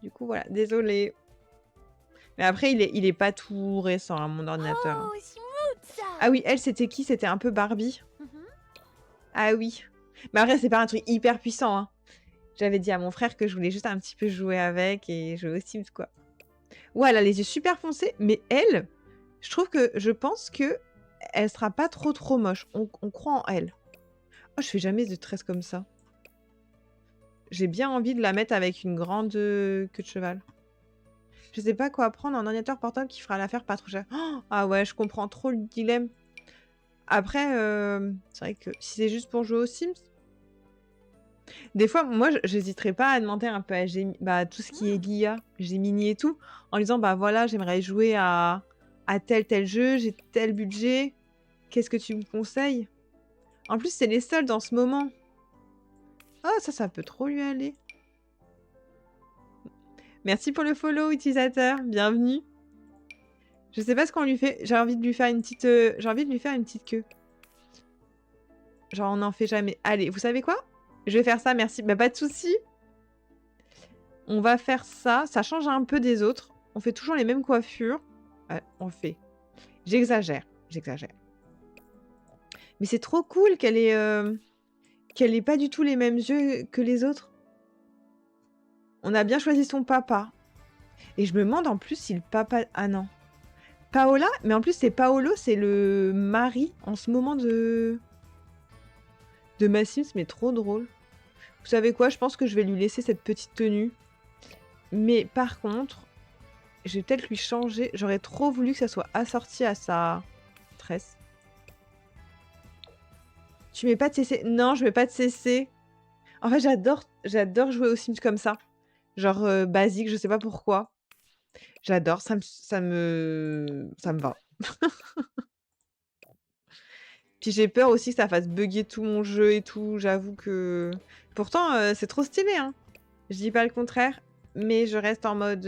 Speaker 1: Du coup, voilà. Désolée. Mais après, il est pas tout récent, hein, mon ordinateur. Ah oui, elle, c'était qui? C'était un peu Barbie. Ah oui. Mais après, c'est pas un truc hyper puissant. Hein. J'avais dit à mon frère que je voulais juste un petit peu jouer avec et jouer aux Sims, quoi. Ouais, elle a les yeux super foncés, mais elle, je pense que elle sera pas trop moche. On croit en elle. Oh, je fais jamais de tresses comme ça. J'ai bien envie de la mettre avec une grande queue de cheval. Je sais pas quoi prendre en ordinateur portable qui fera l'affaire pas trop cher. Oh, ah ouais, je comprends trop le dilemme. Après, c'est vrai que si c'est juste pour jouer aux Sims, des fois, moi, j'hésiterais pas à demander un peu à bah, tout ce qui est l'IA, Gemini et tout, en lui disant, bah voilà, j'aimerais jouer à tel jeu, j'ai tel budget, qu'est-ce que tu me conseilles? En plus, c'est les soldes en ce moment. Oh, ça peut trop lui aller. Merci pour le follow, utilisateur, bienvenue. Je sais pas ce qu'on lui fait, j'ai envie de lui faire une petite queue. Genre, on n'en fait jamais. Allez, vous savez quoi? Je vais faire ça, merci. Bah, pas de souci. On va faire ça. Ça change un peu des autres. On fait toujours les mêmes coiffures. On fait. J'exagère. J'exagère. Mais c'est trop cool qu'elle ait pas du tout les mêmes yeux que les autres. On a bien choisi son papa. Et je me demande en plus si le papa... Ah non. Paola? Mais en plus, c'est Paolo, c'est le mari en ce moment de Massims, mais trop drôle. Vous savez quoi? Je pense que je vais lui laisser cette petite tenue. Mais par contre, je vais peut-être lui changer. J'aurais trop voulu que ça soit assorti à sa tresse. Tu mets pas de CC? Non, je mets pas de CC. En fait, j'adore jouer aux Sims comme ça. Genre basique, je sais pas pourquoi. J'adore, ça me va. Puis j'ai peur aussi que ça fasse bugger tout mon jeu et tout. J'avoue que... Pourtant, c'est trop stylé, hein. Je dis pas le contraire, mais je reste en mode...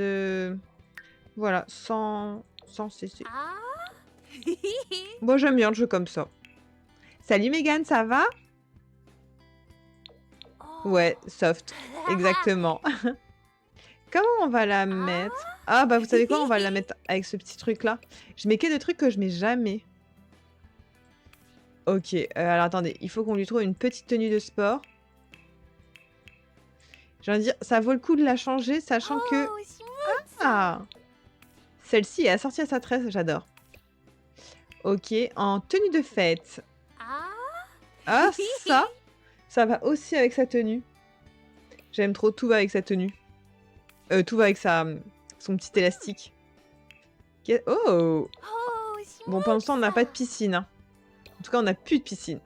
Speaker 1: Voilà, sans CC. Moi, j'aime bien le jeu comme ça. Salut Megan, ça va? Ouais, soft. Exactement. Comment on va la mettre? Ah, bah, vous savez quoi? On va la mettre avec ce petit truc-là. Je mets que des trucs que je mets jamais. Ok, alors attendez. Il faut qu'on lui trouve une petite tenue de sport. J'ai envie de dire, ça vaut le coup de la changer, sachant que... Ah! Celle-ci est assortie à sa tresse, j'adore. Ok, en tenue de fête. Ah, ça va aussi avec sa tenue. J'aime trop, tout va avec sa tenue. Tout va avec son petit élastique. Oh! Bon, pour l'instant, on n'a pas de piscine. Hein. En tout cas, on n'a plus de piscine.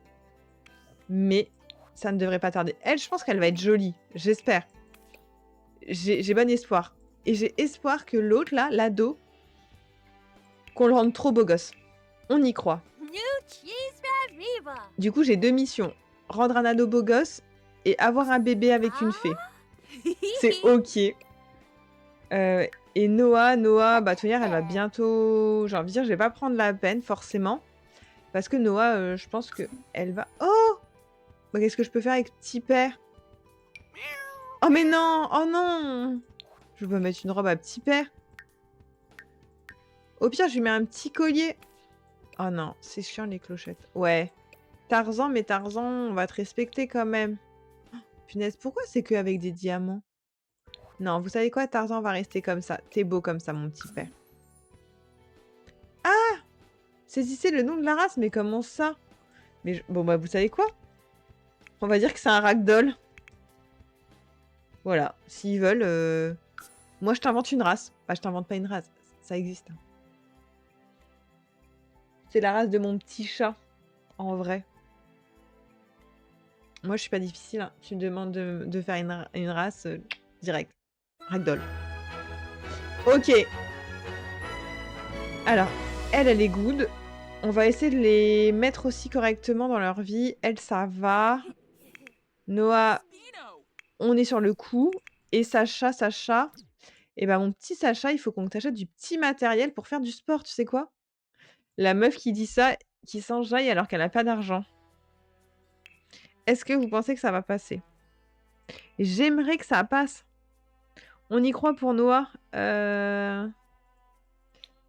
Speaker 1: Mais ça ne devrait pas tarder. Elle, je pense qu'elle va être jolie. J'espère. J'ai bon espoir. Et j'ai espoir que l'autre, là, l'ado, qu'on le rende trop beau gosse. On y croit. Du coup, j'ai 2 missions. Rendre un ado beau gosse et avoir un bébé avec une fée. C'est ok. Et Noah, bah, Tonnerre, elle va bientôt... J'ai envie de dire, je vais pas prendre la peine, forcément. Parce que Noah, je pense qu'elle va... Oh! Bah, qu'est-ce que je peux faire avec Petit Père? Oh, mais non! Oh, non! Je vais mettre une robe à Petit Père. Au pire, je lui mets un petit collier. Oh, non, c'est chiant, les clochettes. Ouais. Tarzan, mais Tarzan, on va te respecter quand même. Oh, punaise, pourquoi c'est qu'avec des diamants? Non, vous savez quoi? Tarzan va rester comme ça. T'es beau comme ça, mon petit père. Ah! Saisissez le nom de la race, mais comment ça? Mais bon, bah, vous savez quoi? On va dire que c'est un ragdoll. Voilà. S'ils veulent... Moi, je t'invente une race. Enfin, je t'invente pas une race. Ça existe. C'est la race de mon petit chat. En vrai. Moi, je suis pas difficile. Hein. Tu me demandes de faire une race direct. Ragdoll. Ok. Alors, elle est good. On va essayer de les mettre aussi correctement dans leur vie. Elle, ça va. Noah, on est sur le coup. Et Sacha... Et ben mon petit Sacha, il faut qu'on t'achète du petit matériel pour faire du sport, tu sais quoi? La meuf qui dit ça, qui s'enjaille alors qu'elle a pas d'argent. Est-ce que vous pensez que ça va passer? J'aimerais que ça passe. On y croit pour Noah. Je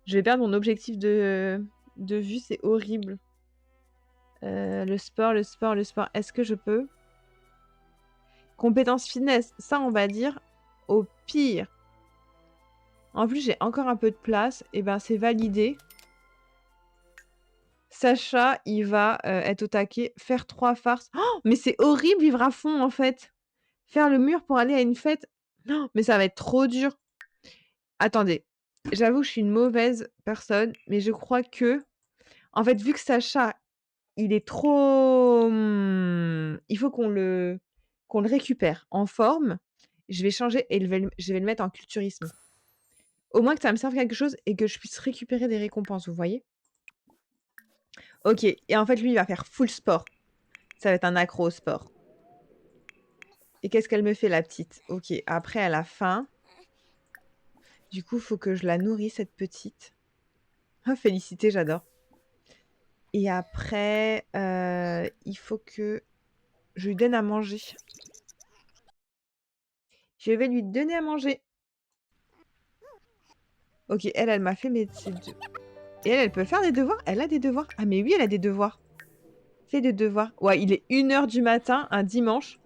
Speaker 1: vais perdre mon objectif de vue, c'est horrible. Le sport. Est-ce que je peux? Compétence fitness, ça on va dire au pire. En plus, j'ai encore un peu de place. Et ben c'est validé. Sacha, il va être au taquet. Faire 3 farces. Oh, mais c'est horrible vivre à fond en fait. Faire le mur pour aller à une fête. Non, mais ça va être trop dur. Attendez. J'avoue que je suis une mauvaise personne. Mais je crois que... En fait, vu que Sacha, il est trop... il faut qu'on le récupère en forme. Je vais changer et je vais le mettre en culturisme. Au moins que ça me serve quelque chose et que je puisse récupérer des récompenses, vous voyez? Ok, et en fait, lui, il va faire full sport. Ça va être un accro au sport. Et qu'est-ce qu'elle me fait, la petite? Ok, après, elle a faim. Du coup, il faut que je la nourrisse, cette petite. Ah, félicité, j'adore. Et après, il faut que... Je lui donne à manger. Je vais lui donner à manger. Ok, elle m'a fait mes... Et elle peut faire des devoirs? Elle a des devoirs? Ah mais oui, elle a des devoirs. Fais des devoirs. Ouais, il est 1 h du matin, un dimanche.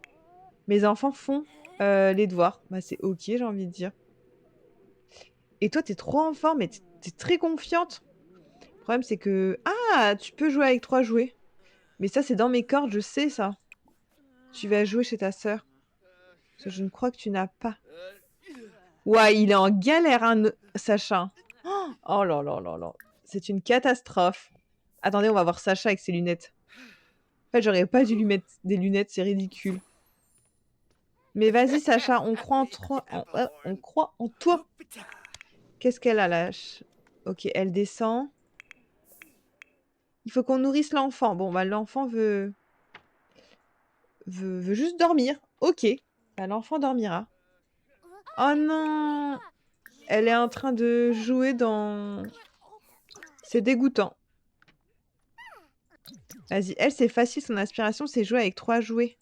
Speaker 1: Mes enfants font les devoirs. Bah c'est ok, j'ai envie de dire. Et toi, t'es trop en forme et t'es très confiante. Le problème, c'est que... Ah, tu peux jouer avec 3 jouets. Mais ça, c'est dans mes cordes, je sais ça. Tu vas jouer chez ta sœur. Parce que je ne crois que tu n'as pas. Ouais, il est en galère, hein, Sacha. Oh là là là là. C'est une catastrophe. Attendez, on va voir Sacha avec ses lunettes. En fait, j'aurais pas dû lui mettre des lunettes, c'est ridicule. Mais vas-y, Sacha, on croit en toi. On croit en toi. Qu'est-ce qu'elle a là? Ok, elle descend. Il faut qu'on nourrisse l'enfant. Bon, bah l'enfant veut juste dormir. Ok. Bah, l'enfant dormira. Oh non! Elle est en train de jouer dans... C'est dégoûtant. Vas-y, elle, c'est facile. Son aspiration, c'est jouer avec 3 jouets.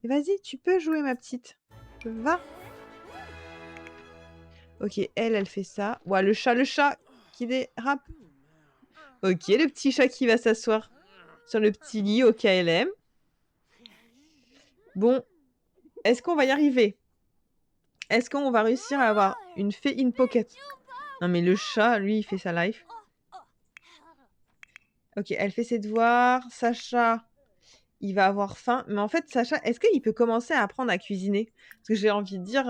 Speaker 1: Et vas-y, tu peux jouer, ma petite. Va. Ok, elle fait ça. Ouais, le chat qui dérape. Ok, le petit chat qui va s'asseoir sur le petit lit au KLM. Bon, est-ce qu'on va y arriver? Est-ce qu'on va réussir à avoir une fée in pocket? Non, mais le chat, lui, il fait sa life. Ok, elle fait ses devoirs. Sacha, il va avoir faim. Mais en fait, Sacha, est-ce qu'il peut commencer à apprendre à cuisiner? Parce que j'ai envie de dire...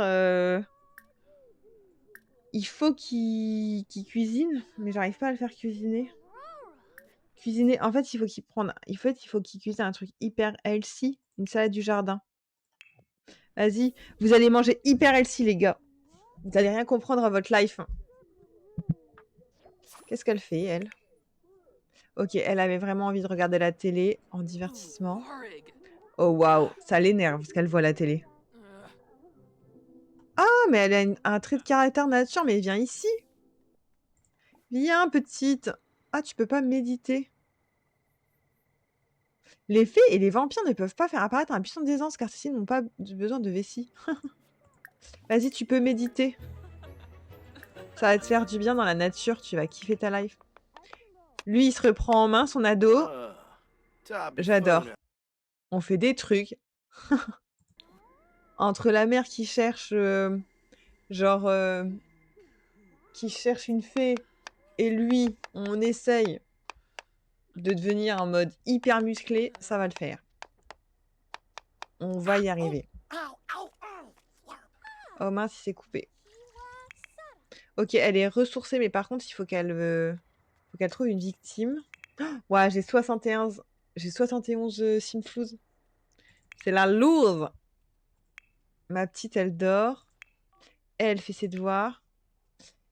Speaker 1: Il faut qu'il cuisine, mais j'arrive pas à le faire cuisiner. Cuisiner, en fait, il faut qu'il prenne... il faut qu'il cuisine un truc hyper healthy, une salade du jardin. Vas-y, vous allez manger hyper healthy, les gars. Vous allez rien comprendre à votre life. Qu'est-ce qu'elle fait, elle? Ok, elle avait vraiment envie de regarder la télé en divertissement. Oh waouh, ça l'énerve parce qu'elle voit la télé. Ah, mais elle a un trait de caractère nature, mais viens ici. Viens, petite. Ah, tu peux pas méditer. Les fées et les vampires ne peuvent pas faire apparaître un puissant d'aisance car ceux-ci n'ont pas besoin de vessie. Vas-y, tu peux méditer. Ça va te faire du bien dans la nature, tu vas kiffer ta life. Lui, il se reprend en main, son ado. J'adore. On fait des trucs. Entre la mère qui cherche, genre, qui cherche une fée, et lui, on essaye de devenir en mode hyper musclé, ça va le faire. On va y arriver. Oh mince, il s'est coupé. Ok, elle est ressourcée, mais par contre, il faut qu'elle trouve une victime. Ouais, j'ai 71. J'ai 71 Simflouz. C'est la lourde. Ma petite, elle dort. Elle fait ses devoirs.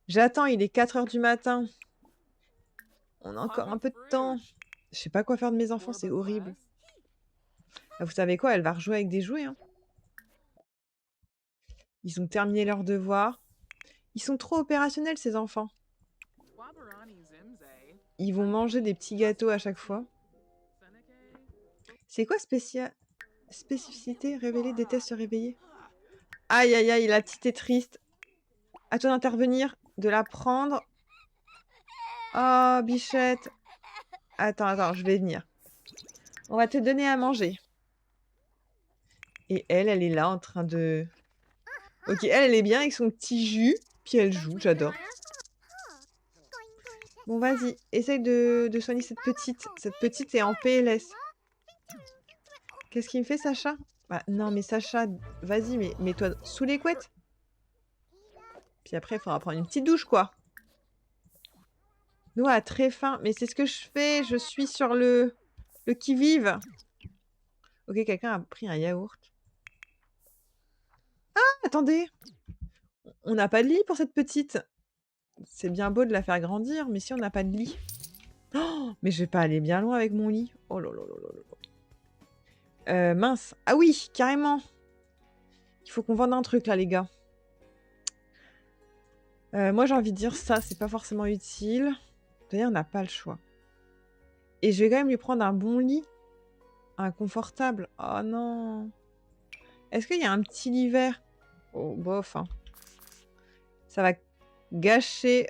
Speaker 1: J'attends, il est 4 h du matin. On a encore un peu de temps. Je sais pas quoi faire de mes enfants, c'est horrible. Ah, vous savez quoi, elle va rejouer avec des jouets. Hein. Ils ont terminé leurs devoirs. Ils sont trop opérationnels, ces enfants. Ils vont manger des petits gâteaux à chaque fois. C'est quoi spécificité? Révéler, déteste se réveiller. Aïe, aïe, aïe, la petite est triste. À toi d'intervenir, de la prendre. Oh, bichette. Attends, je vais venir. On va te donner à manger. Et elle est là en train de... Ok, elle est bien avec son petit jus. Puis elle joue, j'adore. Bon, vas-y, essaye de soigner cette petite. Cette petite est en PLS. Qu'est-ce qu'il me fait, Sacha? Bah, non, mais Sacha, vas-y, mais mets-toi sous les couettes. Puis après, il faudra prendre une petite douche, quoi. Noah a très faim. Mais c'est ce que je fais. Je suis sur le qui-vive. Ok, quelqu'un a pris un yaourt. Ah, attendez. On n'a pas de lit pour cette petite. C'est bien beau de la faire grandir, mais si on n'a pas de lit. Oh, mais je vais pas aller bien loin avec mon lit. Oh là là là là là. Mince. Ah oui, carrément. Il faut qu'on vende un truc là, les gars. Moi, j'ai envie de dire ça, c'est pas forcément utile. D'ailleurs, on n'a pas le choix. Et je vais quand même lui prendre un bon lit. Inconfortable. Oh non. Est-ce qu'il y a un petit lit vert? Oh, bof. Hein. Ça va gâcher...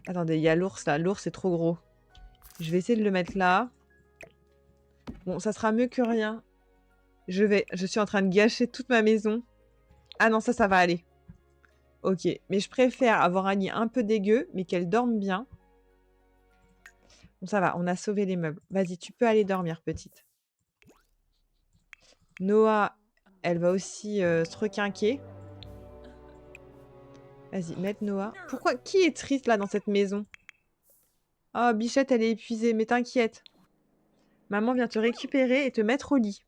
Speaker 1: Attendez, il y a l'ours là. L'ours est trop gros. Je vais essayer de le mettre là. Bon, ça sera mieux que rien. Je suis en train de gâcher toute ma maison. Ah non, ça va aller. Ok, mais je préfère avoir un lit un peu dégueu, mais qu'elle dorme bien. Bon, ça va, on a sauvé les meubles. Vas-y, tu peux aller dormir, petite. Noah, elle va aussi se requinquer. Vas-y, mette Noah. Pourquoi? Qui est triste là dans cette maison? Oh, Bichette, elle est épuisée, mais t'inquiète. Maman vient te récupérer et te mettre au lit.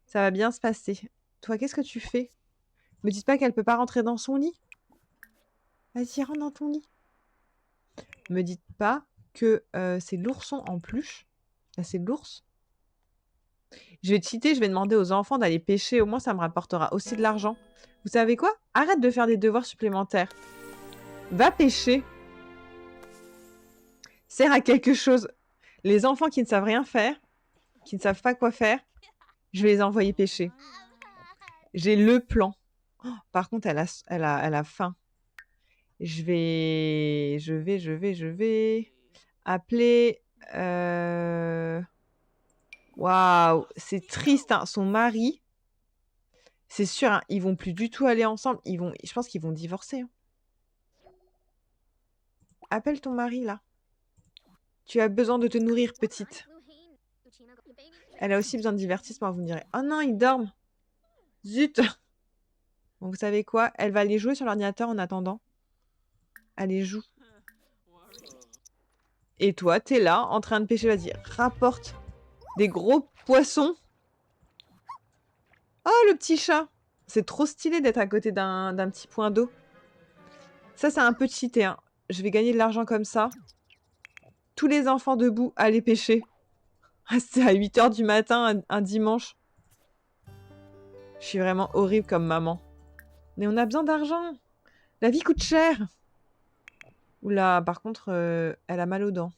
Speaker 1: Ça va bien se passer. Toi, qu'est-ce que tu fais? Me dites pas qu'elle peut pas rentrer dans son lit. Vas-y, rentre dans ton lit. Me dites pas que c'est l'ourson en peluche. Là, c'est l'ours. Je vais cheater, je vais demander aux enfants d'aller pêcher. Au moins, ça me rapportera aussi de l'argent. Vous savez quoi? Arrête de faire des devoirs supplémentaires. Va pêcher. Sert à quelque chose. Les enfants qui ne savent rien faire, qui ne savent pas quoi faire, je vais les envoyer pêcher. J'ai le plan. Oh, par contre, elle a faim. Je vais appeler... Waouh, c'est triste, hein. Son mari, c'est sûr, hein, ils vont plus du tout aller ensemble. Je pense qu'ils vont divorcer. Hein. Appelle ton mari, là. Tu as besoin de te nourrir, petite. Elle a aussi besoin de divertissement, vous me direz. Oh non, ils dorment. Zut. Bon, vous savez quoi? Elle va aller jouer sur l'ordinateur en attendant. Allez, joue. Et toi, t'es là, en train de pêcher. Vas-y, rapporte des gros poissons. Oh, le petit chat. C'est trop stylé d'être à côté d'un petit point d'eau. Ça, c'est un peu cheaté. Hein. Je vais gagner de l'argent comme ça. Tous les enfants debout, aller pêcher. C'est à 8 h du matin, un dimanche. Je suis vraiment horrible comme maman. Mais on a besoin d'argent. La vie coûte cher. Oula, par contre, elle a mal aux dents.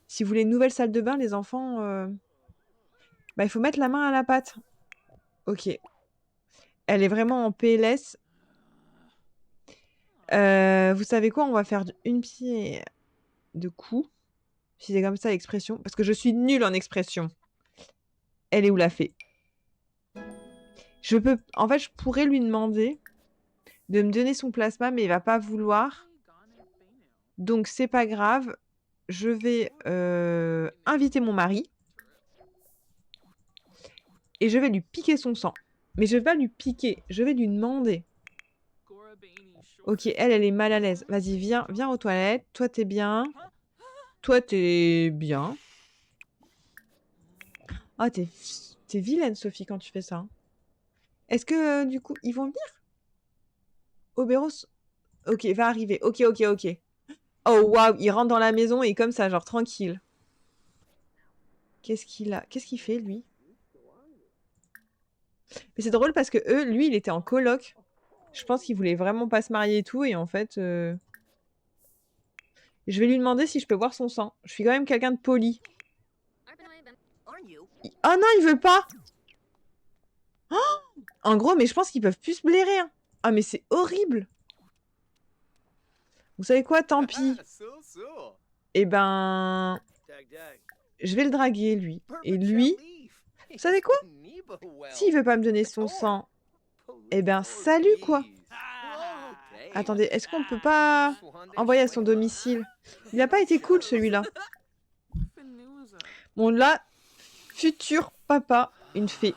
Speaker 1: Si vous voulez une nouvelle salle de bain, les enfants... il faut mettre la main à la pâte. Ok. Elle est vraiment en PLS. Vous savez quoi? On va faire une pierre de coups. Si c'est comme ça l'expression. Parce que je suis nulle en expression. Elle est où la fée? En fait, je pourrais lui demander de me donner son plasma, mais il va pas vouloir. Donc, c'est pas grave. Je vais inviter mon mari. Et je vais lui piquer son sang. Mais je vais pas lui piquer. Je vais lui demander. Ok, elle est mal à l'aise. Vas-y, viens aux toilettes. Toi, t'es bien. Toi, t'es bien. Ah, t'es vilaine, Sophie, quand tu fais ça. Hein. Est-ce que, du coup, ils vont venir? Oberos? Ok, va arriver. Ok. Oh, waouh, il rentre dans la maison et comme ça, genre, tranquille. Qu'est-ce qu'il a? Qu'est-ce qu'il fait, lui? Mais c'est drôle parce que lui, il était en coloc. Je pense qu'il voulait vraiment pas se marier et tout. Et en fait... Je vais lui demander si je peux voir son sang. Je suis quand même quelqu'un de poli. Oh non, il veut pas. Oh, en gros, mais je pense qu'ils peuvent plus se blairer. Hein. Ah, mais c'est horrible. Vous savez quoi? Tant pis. Eh ben... Je vais le draguer, lui. Et lui... Vous savez quoi? S'il veut pas me donner son sang... Eh ben, salut, quoi. Attendez, est-ce qu'on peut pas envoyer à son domicile? Il a pas été cool, celui-là. Bon, là, futur papa, une fée.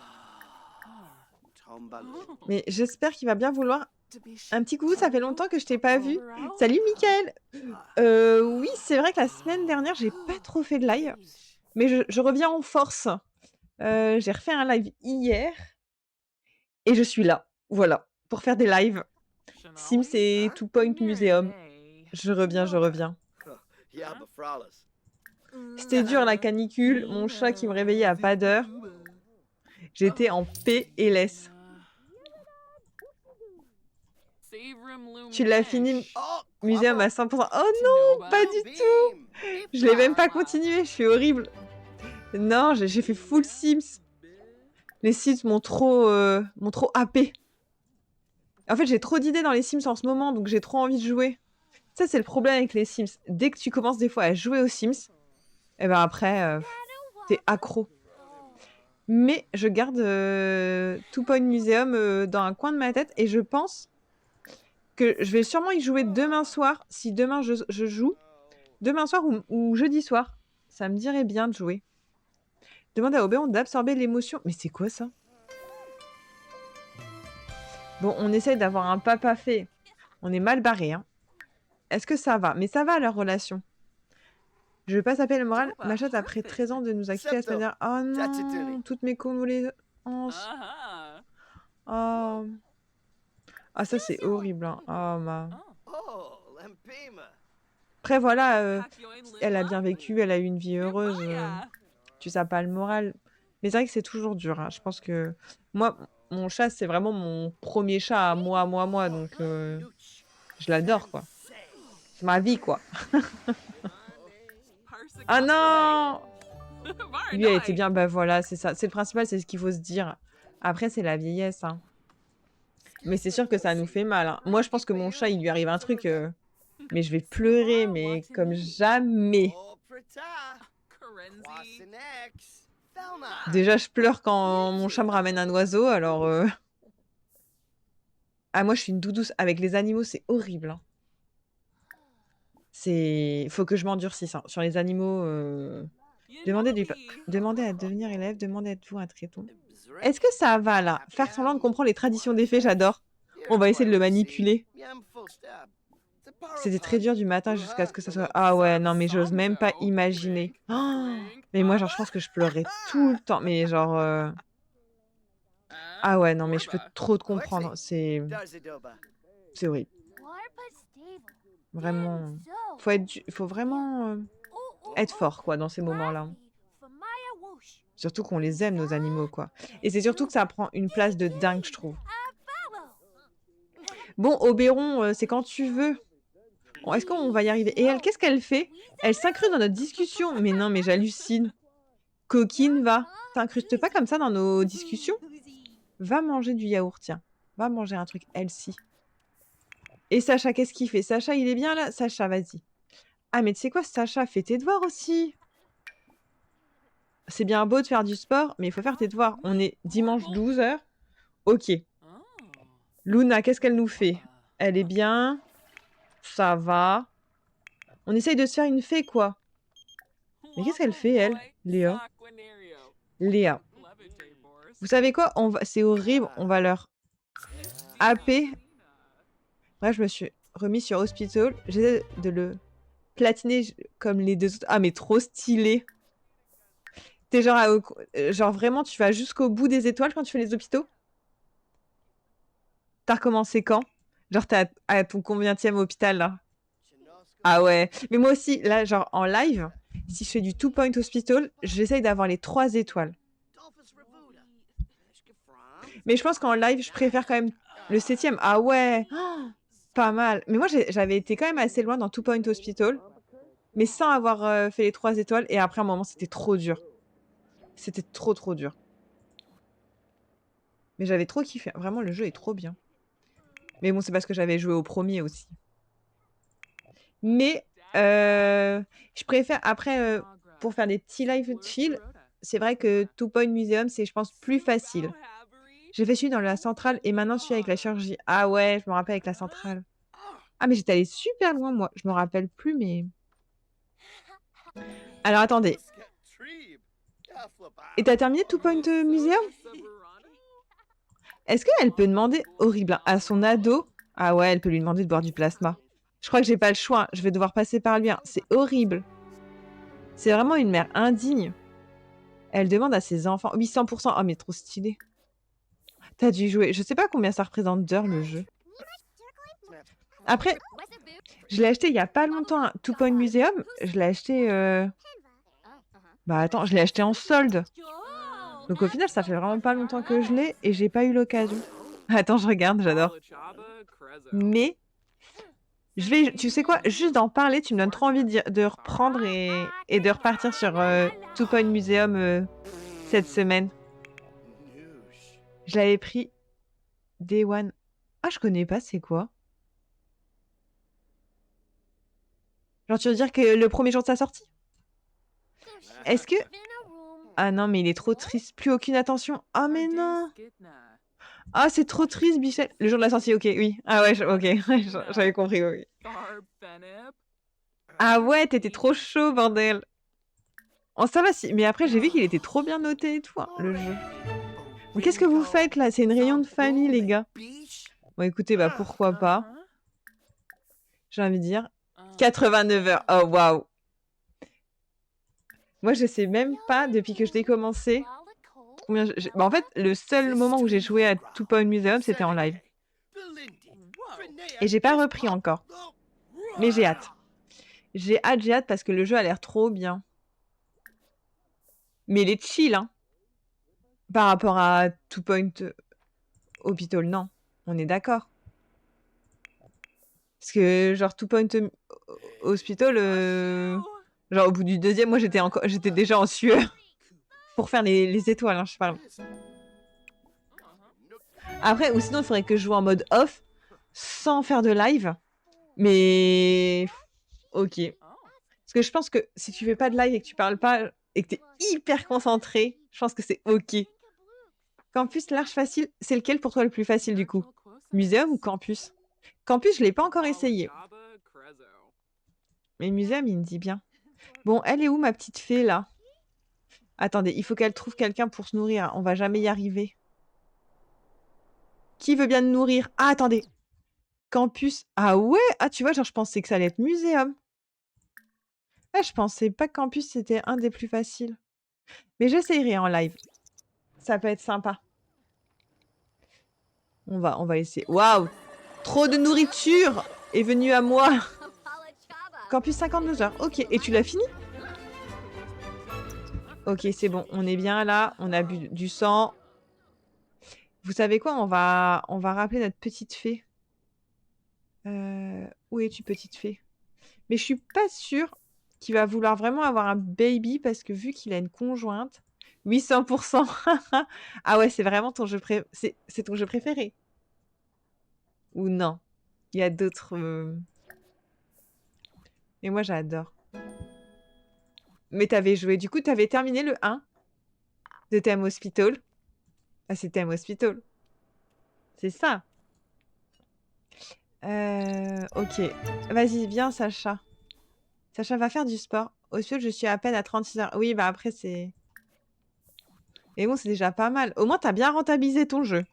Speaker 1: Mais j'espère qu'il va bien vouloir... Un petit coucou, ça fait longtemps que je t'ai pas vu. Salut, Mickaël. Oui, c'est vrai que la semaine dernière, j'ai pas trop fait de live. Mais je reviens en force. J'ai refait un live hier. Et je suis là, voilà, pour faire des lives. Sims et Two Point Museum. Je reviens. C'était dur la canicule, mon chat qui me réveillait à pas d'heure. J'étais en PLS. Tu l'as fini,
Speaker 2: Oh,
Speaker 1: Muséum à
Speaker 2: clever.
Speaker 1: 100%. Oh non, pas du tout. Je l'ai même pas continué, je suis horrible. Non, j'ai fait full Sims. Les Sims m'ont trop happé. En fait, j'ai trop d'idées dans les Sims en ce moment, donc j'ai trop envie de jouer. Ça, c'est le problème avec les Sims. Dès que tu commences des fois à jouer aux Sims, et ben après, t'es accro. Mais je garde Two Point Museum dans un coin de ma tête et je pense que je vais sûrement y jouer demain soir. Si demain je joue, demain soir ou jeudi soir, ça me dirait bien de jouer. Demande à Oberon d'absorber l'émotion. Mais c'est quoi ça? Bon, on essaye d'avoir un papa fait. On est mal barré, hein. Est-ce que ça va? Mais ça va, leur relation. Je vais pas saper le moral. Ma chatte, après 13 ans de nous a quittés la semaine dernière. Oh non, toutes mes condoléances. Oh. Ah, ça, c'est horrible, hein. Oh, ma.
Speaker 2: Oh, Lempima.
Speaker 1: Après, voilà, elle a bien vécu, elle a eu une vie heureuse. Tu sapes pas le moral. Mais c'est vrai que c'est toujours dur, hein. Je pense que moi, mon chat, c'est vraiment mon premier chat à moi. Donc, je l'adore, quoi. C'est ma vie, quoi. Ah non! Lui a été bien, bah voilà, c'est ça. C'est le principal, c'est ce qu'il faut se dire. Après, c'est la vieillesse, hein. Mais c'est sûr que ça nous fait mal, hein. Moi, je pense que mon chat, il lui arrive un truc, mais je vais pleurer, mais comme jamais.
Speaker 2: Oh, Prita. Quasinex. Thelma.
Speaker 1: Déjà, je pleure quand mon chat me ramène un oiseau, alors... Ah, moi, je suis une douce. Avec les animaux, c'est horrible, hein. Faut que je m'endurcisse, hein. Sur les animaux, demandez à devenir élève, demandez à être-vous un traiton. Est-ce que ça va, là? Faire semblant de comprendre les traditions des fées, j'adore. On va essayer de le manipuler. C'était très dur du matin jusqu'à ce que ça soit... Ah ouais, non, mais j'ose même pas imaginer. Oh, mais moi, genre, je pense que je pleurais tout le temps. Mais genre... Ah ouais, non, mais je peux trop te comprendre. C'est horrible. Vraiment. Faut vraiment être fort, quoi, dans ces moments-là. Surtout qu'on les aime, nos animaux, quoi. Et c'est surtout que ça prend une place de dingue, je trouve. Bon, Oberon, c'est quand tu veux. Bon, est-ce qu'on va y arriver? Et elle, qu'est-ce qu'elle fait? Elle s'incruste dans notre discussion. Mais non, mais j'hallucine. Coquine, va. T'incrustes pas comme ça dans nos discussions? Va manger du yaourt, tiens. Va manger un truc healthy. Et Sacha, qu'est-ce qu'il fait? Sacha, il est bien là? Sacha, vas-y. Ah, mais tu sais quoi, Sacha, fais tes devoirs aussi. C'est bien beau de faire du sport, mais il faut faire tes devoirs. On est dimanche 12h. Ok. Luna, qu'est-ce qu'elle nous fait? Elle est bien. Ça va. On essaye de se faire une fée, quoi. Mais qu'est-ce qu'elle fait, elle? Léa. Vous savez quoi? C'est horrible. On va leur happer. Bref, je me suis remis sur Hospital. J'essaie de le platiner comme les deux autres. Ah, mais trop stylé. T'es genre vraiment, tu vas jusqu'au bout des étoiles quand tu fais les hôpitaux? T'as recommencé quand? Genre, t'es à ton combienième hôpital, là? Ah ouais. Mais moi aussi, là, genre, en live, si je fais du Two Point Hospital, j'essaye d'avoir les 3 étoiles. Mais je pense qu'en live, je préfère quand même le 7e. Ah ouais. Oh, pas mal. Mais moi, j'avais été quand même assez loin dans Two Point Hospital, mais sans avoir fait les 3 étoiles. Et après, à un moment, c'était trop dur. C'était trop dur. Mais j'avais trop kiffé. Vraiment, le jeu est trop bien. Mais bon, c'est parce que j'avais joué au premier aussi. Mais je préfère, après, pour faire des petits live chill, c'est vrai que Two Point Museum, c'est, je pense, plus facile. J'ai fait celui dans la centrale et maintenant celui avec la chirurgie. Ah ouais, je me rappelle avec la centrale. Ah, mais j'étais allée super loin, moi. Je me rappelle plus, mais... Alors, attendez. Et t'as terminé Two Point Museum? Est-ce qu'elle peut demander, horrible, hein, à son ado? Ah ouais, elle peut lui demander de boire du plasma. Je crois que j'ai pas le choix, hein. Je vais devoir passer par lui, hein. C'est horrible. C'est vraiment une mère indigne. Elle demande à ses enfants... Oui, 100%. Oh, mais trop stylé. T'as dû jouer. Je sais pas combien ça représente d'heures, le jeu. Après, je l'ai acheté il y a pas longtemps, hein. Two Point Museum. Je l'ai acheté... Bah attends, je l'ai acheté en solde. Donc au final, ça fait vraiment pas longtemps que je l'ai et j'ai pas eu l'occasion. Attends, je regarde, j'adore. Mais tu sais quoi, juste d'en parler, tu me donnes trop envie de reprendre et de repartir sur Two Point Museum cette semaine.
Speaker 2: Noosh.
Speaker 1: Je l'avais pris Day One. Ah, je connais pas, c'est quoi? Genre, tu veux dire que le premier jour de sa sortie? Est-ce que... Ah non, mais il est trop triste. Plus aucune attention. Ah, mais non. Ah, c'est trop triste, Bichette. Le jour de la sortie, ok, oui. Ah ouais, ok, j'avais compris, oui. Ah ouais, t'étais trop chaud, bordel. Oh, ça va, si... Mais après, j'ai vu qu'il était trop bien noté et tout, hein, le jeu. Mais qu'est-ce que vous faites, là? C'est une réunion de famille, les gars. Bon, écoutez, bah, pourquoi pas. J'ai envie de dire 89 heures. Oh, waouh. Moi, je sais même pas, depuis que je l'ai commencé, combien... Bah, en fait, le seul moment où j'ai joué à Two Point Museum, c'était en live. Et j'ai pas repris encore. Mais j'ai hâte. J'ai hâte parce que le jeu a l'air trop bien. Mais il est chill, hein. Par rapport à Two Point Hospital, non. On est d'accord. Parce que, genre, Two Point Hospital, genre, au bout du deuxième, moi, j'étais déjà en sueur pour faire les étoiles, hein, je parle. Après, ou sinon, il faudrait que je joue en mode off, sans faire de live. Mais... Ok. Parce que je pense que si tu fais pas de live et que tu parles pas, et que t'es hyper concentré, je pense que c'est ok. Campus large facile, c'est lequel pour toi le plus facile du coup? Muséum ou campus? Campus, je l'ai pas encore essayé. Mais muséum, il me dit bien. Bon, elle est où ma petite fée là? Attendez, il faut qu'elle trouve quelqu'un pour se nourrir. On va jamais y arriver. Qui veut bien nous nourrir? Ah, attendez. Campus. Ah ouais? Ah, tu vois, genre, je pensais que ça allait être muséum. Ah, je pensais pas que campus c'était un des plus faciles. Mais j'essayerai en live. Ça peut être sympa. On va essayer. Waouh! Trop de nourriture est venue à moi. Campus 52 heures. Ok. Et tu l'as fini? Ok, c'est bon. On est bien là. On a bu du sang. Vous savez quoi? On va rappeler notre petite fée. Où es-tu, petite fée? Mais je suis pas sûre qu'il va vouloir vraiment avoir un baby parce que vu qu'il a une conjointe, 800%. Ah ouais, c'est vraiment ton jeu c'est ton jeu préféré? Ou non? Il y a d'autres... Et moi, j'adore. Mais t'avais joué, du coup, t'avais terminé le 1 de Thème Hospital. Ah, c'est Thème Hospital. C'est ça. Ok. Vas-y, viens, Sacha. Sacha va faire du sport. Au sud, je suis à peine à 36 heures. Oui, bah après, c'est... Mais bon, c'est déjà pas mal. Au moins, t'as bien rentabilisé ton jeu.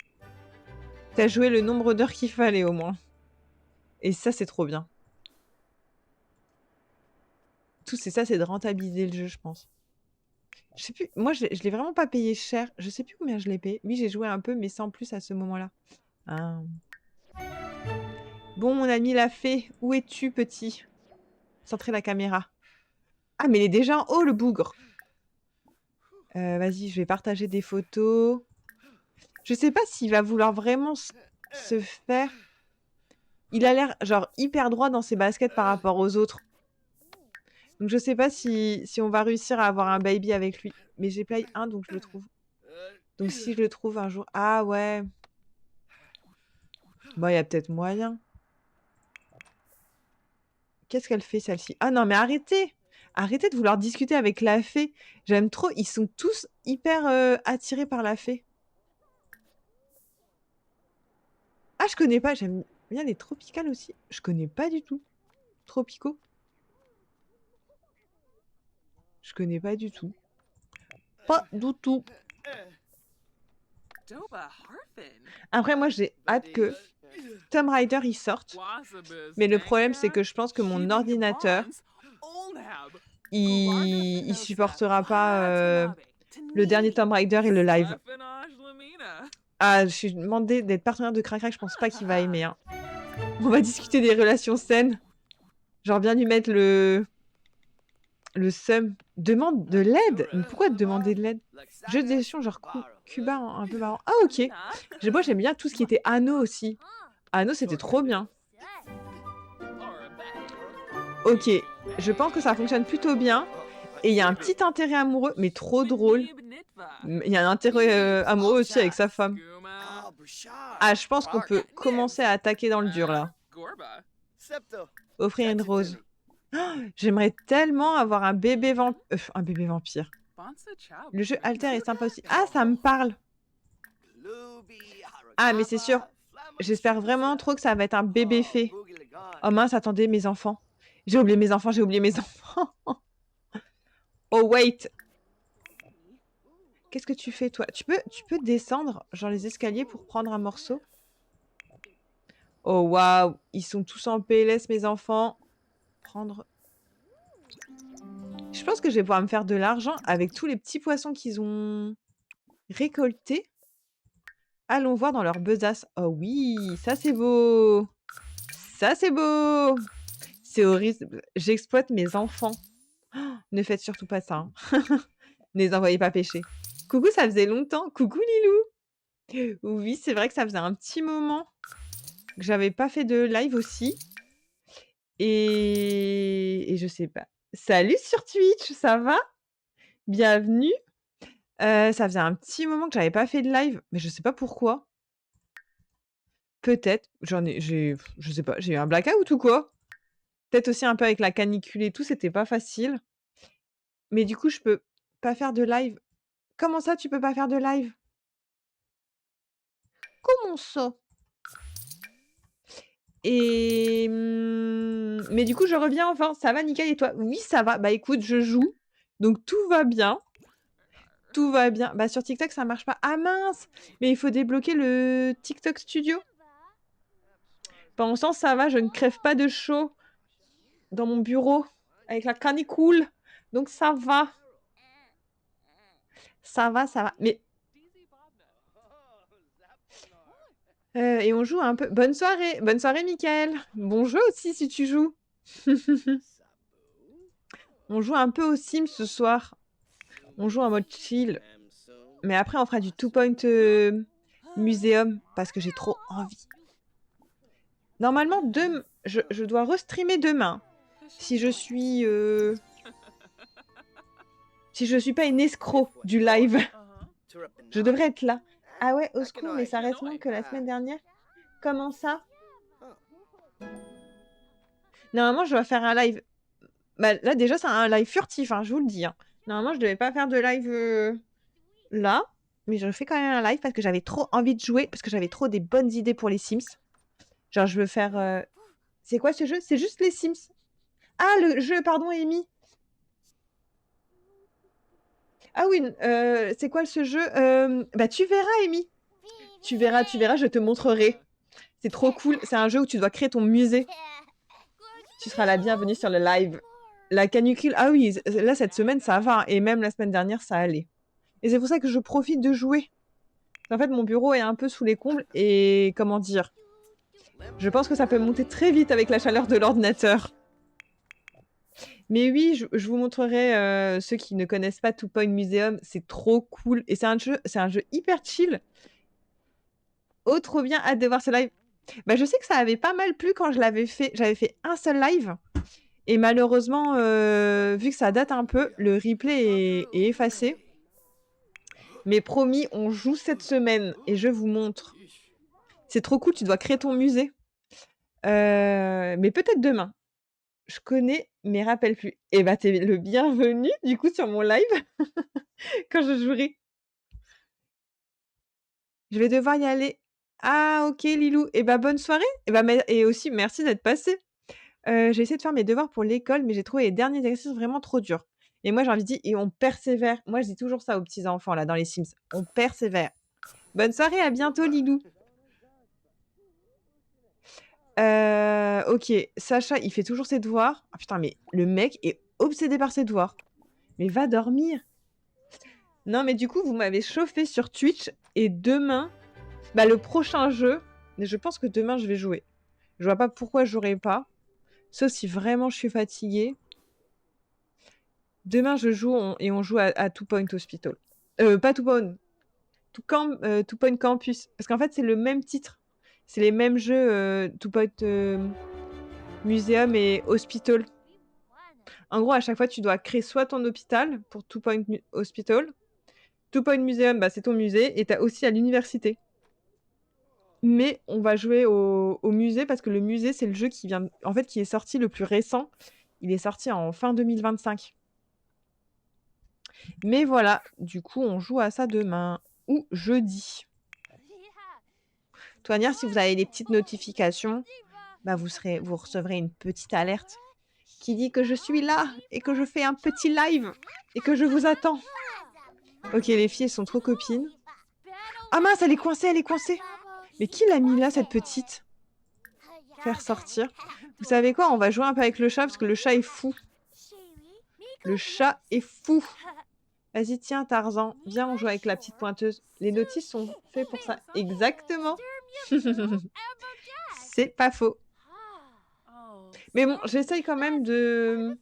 Speaker 1: T'as joué le nombre d'heures qu'il fallait, au moins. Et ça, c'est trop bien. Tout c'est ça, c'est de rentabiliser le jeu, je pense. Je sais plus. Moi, je l'ai vraiment pas payé cher. Je sais plus combien je l'ai payé. Oui, j'ai joué un peu, mais sans plus à ce moment-là. Ah. Bon, mon ami l'a fait. Où es-tu, petit? Centrez la caméra. Ah, mais il est déjà en haut, le bougre. Vas-y, je vais partager des photos. Je sais pas s'il va vouloir vraiment se faire... Il a l'air, genre, hyper droit dans ses baskets par rapport aux autres. Donc, je sais pas si on va réussir à avoir un baby avec lui. Mais j'ai play 1, donc je le trouve. Donc, si je le trouve un jour... Ah, ouais. Bon, il y a peut-être moyen. Qu'est-ce qu'elle fait, celle-ci? Ah non, mais arrêtez! Arrêtez de vouloir discuter avec la fée. J'aime trop. Ils sont tous hyper attirés par la fée. Ah, je connais pas. J'aime bien les tropicales aussi. Je connais pas du tout. Tropicaux. Je connais pas du tout. Pas du tout. Après, moi, j'ai hâte que Tomb Raider y sorte. Mais le problème, c'est que je pense que mon ordinateur, il supportera pas le dernier Tomb Raider et le live. Ah, je suis demandé d'être partenaire de Crac Crac, je pense pas qu'il va aimer. Hein. On va discuter des relations saines. J'aurais bien dû mettre le seum Demande de l'aide? Mais pourquoi demander de l'aide? Jeu de gestion genre Cuba, un peu marrant. Ah OK. Moi j'aime bien tout ce qui était Anno aussi. Anno c'était trop bien. OK, je pense que ça fonctionne plutôt bien et il y a un petit intérêt amoureux, mais trop drôle. Il y a un intérêt, amoureux aussi avec sa femme. Ah, je pense qu'on peut commencer à attaquer dans le dur là. Offrir une rose. J'aimerais tellement avoir un bébé vampire. Le jeu Alter est sympa aussi. Ah, ça me parle. Ah, mais c'est sûr. J'espère vraiment trop que ça va être un bébé fée. Oh mince, attendez, mes enfants. J'ai oublié mes enfants. Oh wait. Qu'est-ce que tu fais toi? Tu peux descendre genre les escaliers pour prendre un morceau? Oh waouh, ils sont tous en PLS mes enfants. Prendre. Je pense que je vais pouvoir me faire de l'argent avec tous les petits poissons qu'ils ont récoltés. Allons voir dans leur besace. Oh oui, ça c'est beau. Ça c'est beau. C'est horrible. J'exploite mes enfants. Oh, ne faites surtout pas ça, hein. Ne les envoyez pas pêcher. Coucou, ça faisait longtemps. Coucou Lilou. Oui, c'est vrai que ça faisait un petit moment que j'avais pas fait de live aussi. Et je sais pas. Salut sur Twitch, ça va? Bienvenue. Ça faisait un petit moment que j'avais pas fait de live, mais je sais pas pourquoi. Peut-être, je sais pas, j'ai eu un blackout ou quoi? Peut-être aussi un peu avec la canicule et tout, c'était pas facile. Mais du coup, je peux pas faire de live. Comment ça, tu peux pas faire de live? Comment ça? Mais du coup, je reviens enfin. Ça va nickel et toi? Oui, ça va. Bah écoute, je joue, donc tout va bien. Tout va bien. Bah sur TikTok, ça marche pas. Ah mince! Mais il faut débloquer le TikTok Studio. Pendant ce temps, ça va, je ne crève pas de chaud dans mon bureau avec la canicule. Donc ça va. Ça va, ça va. Mais et on joue un peu. Bonne soirée, Mickaël. Bon jeu aussi si tu joues. On joue un peu aux Sims ce soir. On joue en mode chill. Mais après, on fera du Two Point Museum parce que j'ai trop envie. Normalement, je dois restreamer demain. Si je suis pas une escroc du live, je devrais être là. Ah ouais, au secours, mais ça reste moins que la semaine dernière. Comment ça? Normalement, je dois faire un live. Bah, là, déjà, c'est un live furtif, hein, je vous le dis, hein. Normalement, je devais pas faire de live là, mais je fais quand même un live parce que j'avais trop envie de jouer, parce que j'avais trop des bonnes idées pour les Sims. Genre, je veux faire. C'est quoi ce jeu? C'est juste les Sims. Ah, le jeu, pardon, Amy. Ah oui, c'est quoi ce jeu? Bah, tu verras, Amy. Tu verras, je te montrerai. C'est trop cool. C'est un jeu où tu dois créer ton musée. Tu seras la bienvenue sur le live. La canicule, ah oui, là, cette semaine, ça va. Et même la semaine dernière, ça allait. Et c'est pour ça que je profite de jouer. En fait, mon bureau est un peu sous les combles. Et comment dire? Je pense que ça peut monter très vite avec la chaleur de l'ordinateur. Mais oui, je vous montrerai ceux qui ne connaissent pas Two Point Museum. C'est trop cool. Et c'est un jeu hyper chill. Oh, trop bien. Hâte de voir ce live. Bah, je sais que ça avait pas mal plu quand je l'avais fait. J'avais fait un seul live. Et malheureusement, vu que ça date un peu, le replay est effacé. Mais promis, on joue cette semaine et je vous montre. C'est trop cool, tu dois créer ton musée. Mais peut-être demain. Je connais, mais rappelle plus. Et bah, t'es le bienvenu, du coup, sur mon live quand je jouerai. Je vais devoir y aller. Ah, OK, Lilou. Et bah, bonne soirée. Et bah, et aussi, merci d'être passé. J'ai essayé de faire mes devoirs pour l'école, mais j'ai trouvé les derniers exercices vraiment trop durs. Et moi, j'ai envie de dire, et on persévère. Moi, je dis toujours ça aux petits enfants, là, dans les Sims. On persévère. Bonne soirée, à bientôt, Lilou. OK, Sacha, il fait toujours ses devoirs. Ah putain, mais le mec est obsédé par ses devoirs. Mais va dormir. Non, mais du coup, vous m'avez chauffé sur Twitch et demain, bah, le prochain jeu, je pense que demain, je vais jouer. Je vois pas pourquoi je jouerais pas, sauf si vraiment je suis fatiguée. Demain, je joue et on joue à Two Point Hospital. Pas Two Point, Two Point Campus. Parce qu'en fait, c'est le même titre. C'est les mêmes jeux, Two Point Museum et Hospital. En gros, à chaque fois, tu dois créer soit ton hôpital pour Two Point Hospital. Two Point Museum, bah, c'est ton musée. Et tu as aussi à l'université. Mais on va jouer au musée parce que le musée, c'est le jeu qui vient, en fait, qui est sorti le plus récent. Il est sorti en fin 2025. Mais voilà, du coup, on joue à ça demain ou jeudi. De toute manière, si vous avez des petites notifications, bah vous recevrez une petite alerte qui dit que je suis là et que je fais un petit live et que je vous attends. Ok, les filles, elles sont trop copines. Ah mince, elle est coincée, elle est coincée. Mais qui l'a mis là, cette petite? Faire sortir. Vous savez quoi? On va jouer un peu avec le chat parce que le chat est fou. Le chat est fou. Vas-y, tiens, Tarzan, viens, on joue avec la petite pointeuse. Les notices sont faits pour ça. Exactement. C'est pas faux. Mais bon, j'essaye quand même de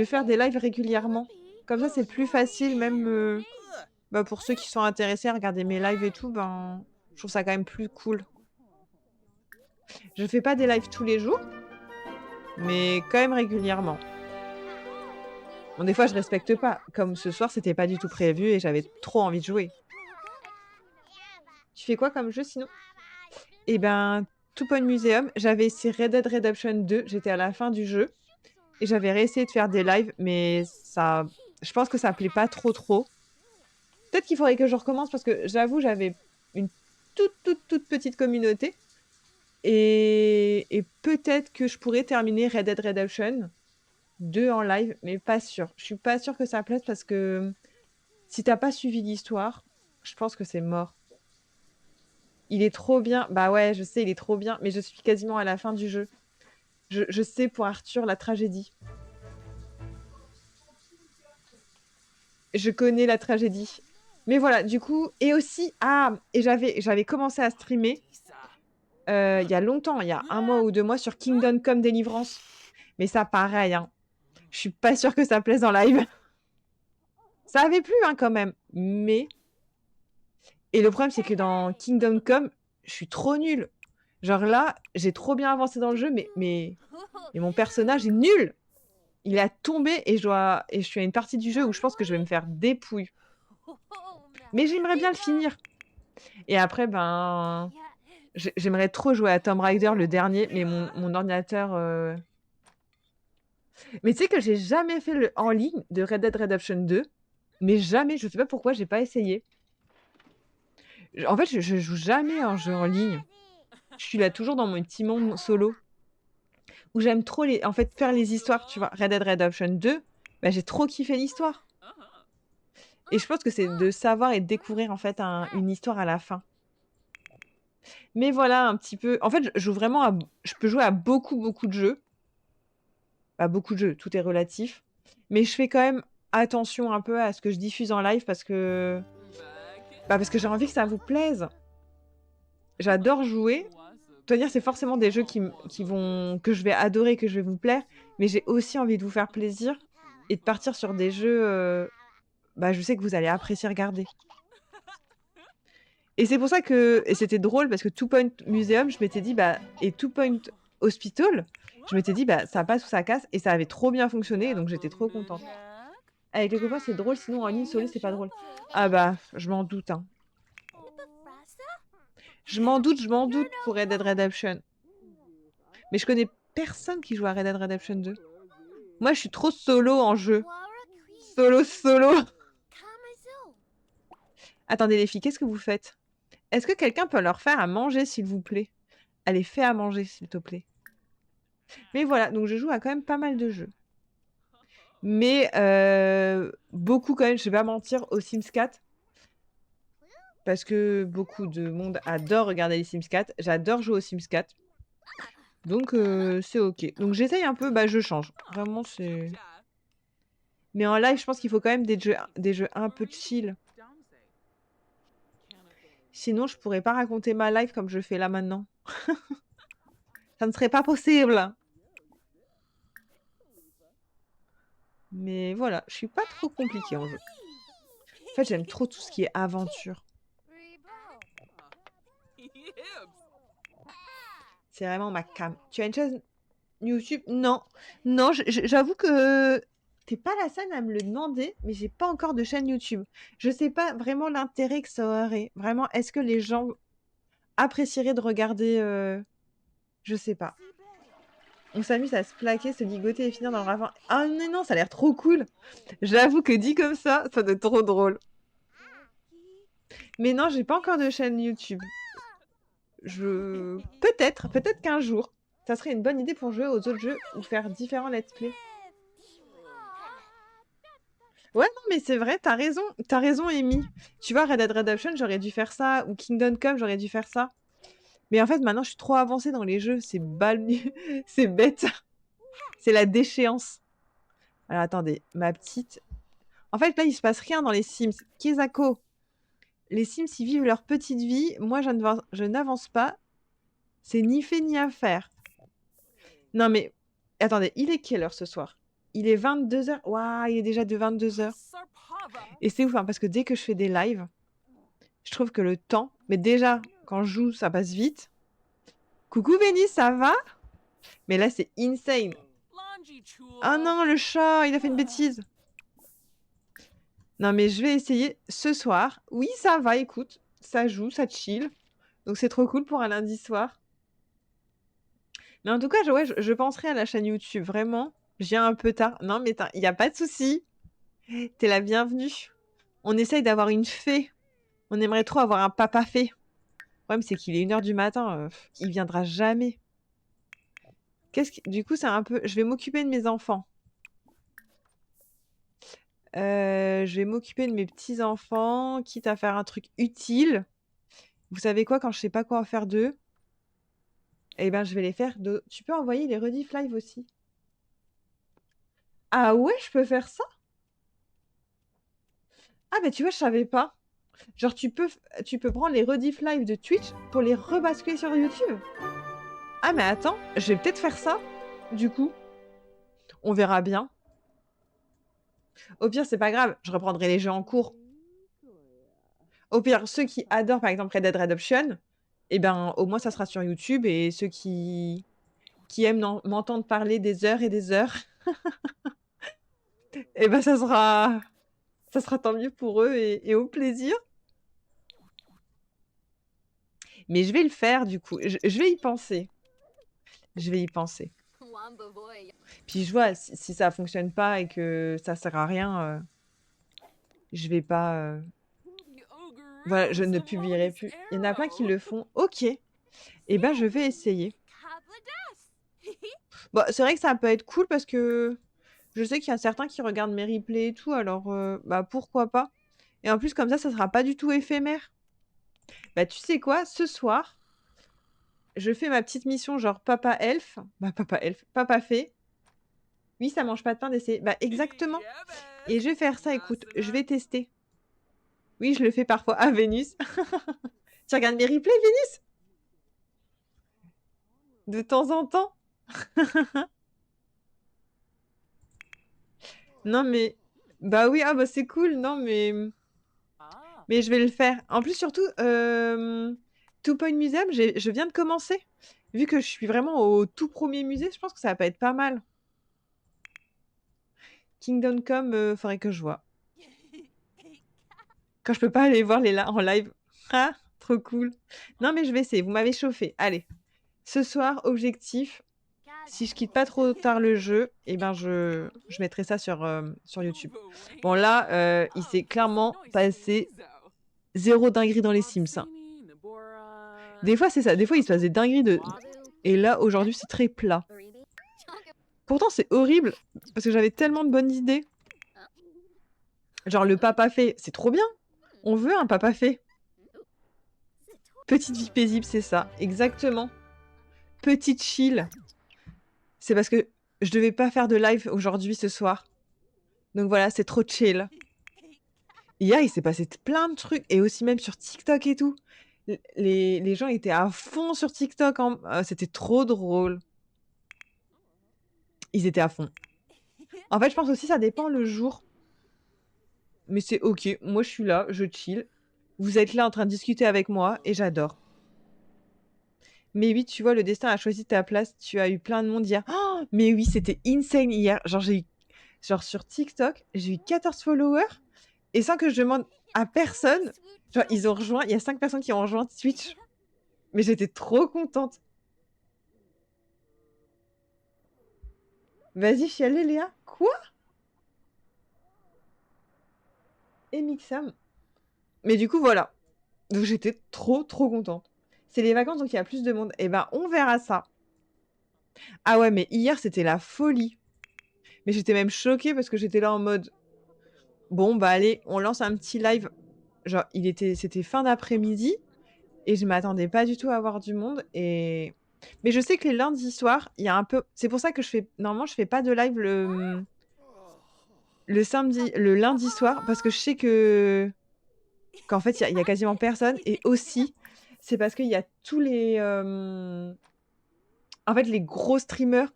Speaker 1: faire des lives régulièrement. Comme ça, c'est plus facile, même bah, pour ceux qui sont intéressés à regarder mes lives et tout, ben, je trouve ça quand même plus cool. Je fais pas des lives tous les jours, mais quand même régulièrement. Bon, des fois, je respecte pas. Comme ce soir, c'était pas du tout prévu et j'avais trop envie de jouer. Tu fais quoi comme jeu sinon? Eh ben, Two Point Museum, j'avais essayé Red Dead Redemption 2, j'étais à la fin du jeu. Et j'avais réessayé de faire des lives, mais ça, je pense que ça plaît pas trop. Peut-être qu'il faudrait que je recommence parce que j'avoue, j'avais une toute petite communauté. Et peut-être que je pourrais terminer Red Dead Redemption 2 en live, mais pas sûr. Je suis pas sûre que ça plaise parce que si t'as pas suivi l'histoire, je pense que c'est mort. Il est trop bien. Bah ouais, je sais, il est trop bien, mais je suis quasiment à la fin du jeu. Je sais pour Arthur la tragédie. Je connais la tragédie. Mais voilà, du coup, et aussi, et j'avais commencé à streamer il y a longtemps, il y a 1 mois ou 2 mois sur Kingdom Come Deliverance. Mais ça, pareil, hein. Je suis pas sûre que ça plaise en live. Ça avait plu, hein, quand même. Mais. Et le problème, c'est que dans Kingdom Come, je suis trop nulle. Genre là, j'ai trop bien avancé dans le jeu, mais mon personnage est nul. Il a tombé et je suis à une partie du jeu où je pense que je vais me faire dépouille. Mais j'aimerais bien le finir. Et après, ben, j'aimerais trop jouer à Tomb Raider, le dernier, mais mon ordinateur... Mais tu sais que j'ai jamais fait le en ligne de Red Dead Redemption 2, mais jamais, je sais pas pourquoi, j'ai pas essayé. En fait, je joue jamais à un jeu en ligne. Je suis là toujours dans mon petit monde solo, où j'aime trop en fait, faire les histoires, tu vois. Red Dead Redemption 2, bah, j'ai trop kiffé l'histoire. Et je pense que c'est de savoir et de découvrir en fait une histoire à la fin. Mais voilà un petit peu. En fait, je joue vraiment je peux jouer à beaucoup de jeux. Pas beaucoup de jeux, tout est relatif. Mais je fais quand même attention un peu à ce que je diffuse en live parce que j'ai envie que ça vous plaise. J'adore jouer. Je veux dire, c'est forcément des jeux que je vais adorer, que je vais vous plaire. Mais j'ai aussi envie de vous faire plaisir et de partir sur des jeux. Je sais que vous allez apprécier regarder. Et c'est pour ça que. Et c'était drôle parce que Two Point Museum, je m'étais dit, et Two Point Hospital, je m'étais dit, ça passe ou ça casse. Et ça avait trop bien fonctionné, donc j'étais trop contente. Avec les copains, c'est drôle, sinon en ligne solo, c'est pas drôle. Ah bah, je m'en doute, hein. Je m'en doute pour Red Dead Redemption. Mais je connais personne qui joue à Red Dead Redemption 2. Moi, je suis trop solo en jeu. Solo. Attendez les filles, qu'est-ce que vous faites? Est-ce que quelqu'un peut leur faire à manger, s'il vous plaît? Allez, fais à manger, s'il te plaît. Mais voilà, donc je joue à quand même pas mal de jeux. Mais beaucoup quand même, je vais pas mentir, aux Sims 4. Parce que beaucoup de monde adore regarder les Sims 4. J'adore jouer aux Sims 4. Donc c'est ok. Donc j'essaye un peu, je change. Vraiment, c'est... Mais en live, je pense qu'il faut quand même des jeux un peu chill. Sinon, je pourrais pas raconter ma life comme je fais là maintenant. Ça ne serait pas possible. Mais voilà, je suis pas trop compliquée en jeu. En fait, j'aime trop tout ce qui est aventure. C'est vraiment ma cam. Tu as une chaîne YouTube? Non. Non, j'avoue que t'es pas la seule à me le demander, mais j'ai pas encore de chaîne YouTube. Je sais pas vraiment l'intérêt que ça aurait. Vraiment, est-ce que les gens apprécieraient de regarder je sais pas. On s'amuse à se plaquer, se ligoter et finir dans le ravin. Ah mais non, ça a l'air trop cool. J'avoue que dit comme ça doit être trop drôle. Mais non, j'ai pas encore de chaîne YouTube. Peut-être qu'un jour, ça serait une bonne idée pour jouer aux autres jeux ou faire différents let's play. Ouais, non, mais c'est vrai, t'as raison, Amy. Tu vois, Red Dead Redemption, j'aurais dû faire ça, ou Kingdom Come, j'aurais dû faire ça. Mais en fait, maintenant, je suis trop avancée dans les jeux, c'est c'est bête. C'est la déchéance. Alors, attendez, ma petite... En fait, là, il se passe rien dans les Sims. Kezako, les Sims, ils vivent leur petite vie. Moi, je n'avance pas. C'est ni fait ni à faire. Non, mais... Attendez, il est quelle heure ce soir? Il est 22h. Waouh, il est déjà de 22h. Et c'est ouf, hein, parce que dès que je fais des lives, je trouve que le temps... Mais déjà, quand je joue, ça passe vite. Coucou, Benny, ça va? Mais là, c'est insane. Ah non, le chat, il a fait une bêtise. Non, mais je vais essayer ce soir. Oui, ça va, écoute. Ça joue, ça chill. Donc, c'est trop cool pour un lundi soir. Mais en tout cas, ouais, je penserai à la chaîne YouTube. Vraiment, je viens un peu tard. Non, mais il n'y a pas de souci. T'es la bienvenue. On essaye d'avoir une fée. On aimerait trop avoir un papa fée. Le problème, c'est qu'il est 1h du matin. Il viendra jamais. Du coup, c'est un peu... Je vais m'occuper de mes enfants. Je vais m'occuper de mes petits-enfants, quitte à faire un truc utile. Vous savez quoi, quand je sais pas quoi en faire d'eux, eh ben, je vais les faire de... Tu peux envoyer les rediff live aussi. Ah ouais, je peux faire ça? Ah bah tu vois, je savais pas. Genre, tu peux prendre les rediff live de Twitch pour les rebasculer sur YouTube. Ah mais attends, je vais peut-être faire ça, du coup. On verra bien. Au pire, c'est pas grave, je reprendrai les jeux en cours. Au pire, ceux qui adorent par exemple Red Dead Redemption, eh ben au moins ça sera sur YouTube, et ceux qui aiment m'entendre parler des heures et des heures, eh ben ça sera tant mieux pour eux, et au plaisir. Mais je vais le faire du coup, je vais y penser. Je vais y penser. Puis je vois, si ça fonctionne pas et que ça sert à rien, je vais pas... Voilà, je ne publierai plus. Il y en a plein qui le font. Ok. Eh ben, je vais essayer. Bon, c'est vrai que ça peut être cool parce que je sais qu'il y a certains qui regardent mes replays et tout, alors bah pourquoi pas. Et en plus, comme ça sera pas du tout éphémère. Bah tu sais quoi, ce soir, je fais ma petite mission genre papa elfe. Bah papa elfe, papa fée. Oui, ça mange pas de pain d'essayer. Bah exactement. Et je vais faire ça, écoute, je vais tester. Oui, je le fais parfois. Ah, Vénus. Tu regardes mes replays, Vénus? De temps en temps? Non, mais... Bah oui, ah bah c'est cool, non, mais... Mais je vais le faire. En plus, surtout, Two Point Museum, je viens de commencer. Vu que je suis vraiment au tout premier musée, je pense que ça va pas être pas mal. Kingdom Come, faudrait que je vois. Quand je peux pas aller voir les en live. Ah, trop cool. Non, mais je vais essayer. Vous m'avez chauffé. Allez. Ce soir, objectif, si je quitte pas trop tard le jeu, eh ben je mettrai ça sur YouTube. Bon là, il s'est clairement passé zéro dinguerie dans les Sims, hein. Des fois c'est ça, des fois il se passe des dingueries de... Et là aujourd'hui c'est très plat. Pourtant c'est horrible, parce que j'avais tellement de bonnes idées. Genre le papa fée, c'est trop bien. On veut un papa fée. Petite vie paisible, c'est ça, exactement. Petite chill. C'est parce que je devais pas faire de live aujourd'hui ce soir. Donc voilà, c'est trop chill. Hier, il s'est passé plein de trucs, et aussi même sur TikTok et tout. Les gens étaient à fond sur TikTok. C'était trop drôle. Ils étaient à fond. En fait, je pense aussi ça dépend le jour. Mais c'est OK. Moi, je suis là, je chill. Vous êtes là en train de discuter avec moi et j'adore. Mais oui, tu vois, le destin a choisi ta place. Tu as eu plein de monde hier. Oh, mais oui, c'était insane hier. Genre sur TikTok, j'ai eu 14 followers et sans que je demande à personne, genre ils ont rejoint, il y a 5 personnes qui ont rejoint Twitch. Mais j'étais trop contente. Vas-y, chialer, Léa. Quoi? Et Mixam. Mais du coup, voilà. Donc j'étais trop, trop contente. C'est les vacances, donc il y a plus de monde. Eh ben, on verra ça. Ah ouais, mais hier, c'était la folie. Mais j'étais même choquée parce que j'étais là en mode, bon, bah allez, on lance un petit live. Genre, c'était fin d'après-midi et je m'attendais pas du tout à avoir du monde. Mais je sais que les lundis soirs, il y a un peu. C'est pour ça que normalement, je fais pas de live le lundi soir parce que je sais qu'en fait, il y a quasiment personne. Et aussi, c'est parce qu'il y a tous les. En fait, les gros streamers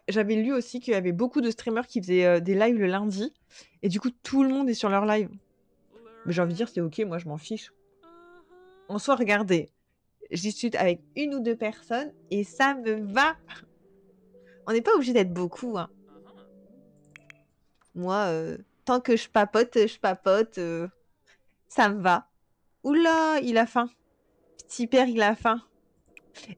Speaker 1: j'avais lu aussi qu'il y avait beaucoup de streamers qui faisaient des lives le lundi. Et du coup, tout le monde est sur leur live. Mais j'ai envie de dire, c'est OK, moi, je m'en fiche. En soi, regardez, j'y suis avec une ou deux personnes et ça me va. On n'est pas obligé d'être beaucoup, hein. Moi, tant que je papote, ça me va. Oula, il a faim. Petit père, il a faim.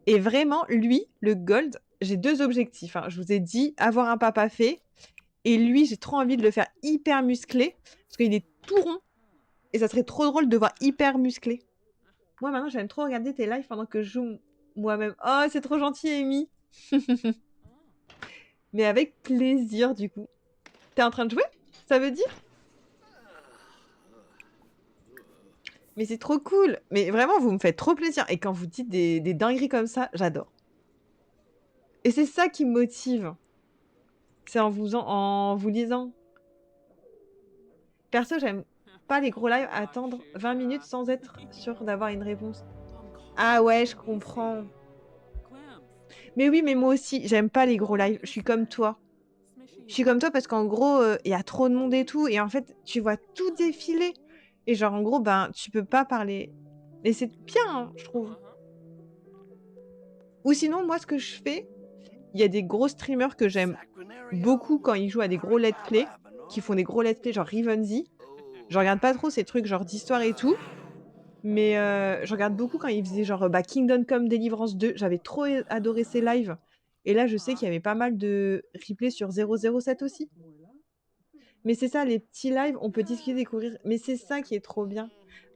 Speaker 1: Et vraiment, lui, le gold, j'ai 2 objectifs, hein. Je vous ai dit, avoir un papa fait. Et lui, j'ai trop envie de le faire hyper musclé. Parce qu'il est tout rond. Et ça serait trop drôle de voir hyper musclé. Moi, maintenant, j'aime trop regarder tes lives pendant que je joue moi-même. Oh, c'est trop gentil, Amy. Mais avec plaisir, du coup. T'es en train de jouer? Ça veut dire? Mais c'est trop cool. Mais vraiment, vous me faites trop plaisir. Et quand vous dites des dingueries comme ça, j'adore. Et c'est ça qui me motive. C'est en vous lisant. Perso, j'aime pas les gros lives attendre 20 minutes sans être sûr d'avoir une réponse. Ah ouais, je comprends. Mais oui, mais moi aussi, j'aime pas les gros lives. Je suis comme toi. Je suis comme toi parce qu'en gros, il y a trop de monde et tout. Et en fait, tu vois tout défiler. Et genre, en gros, ben, tu peux pas parler. Et c'est bien, hein, je trouve. Ou sinon, moi, ce que je fais, il y a des gros streamers que j'aime beaucoup quand ils jouent à des gros let's play, qui font des gros let's play genre Rivenzi. Je regarde pas trop ces trucs genre d'histoire et tout, mais je regarde beaucoup quand ils faisaient genre Kingdom Come Deliverance 2. J'avais trop adoré ces lives. Et là, je sais qu'il y avait pas mal de replays sur 007 aussi. Mais c'est ça, les petits lives, on peut discuter, découvrir. Mais c'est ça qui est trop bien.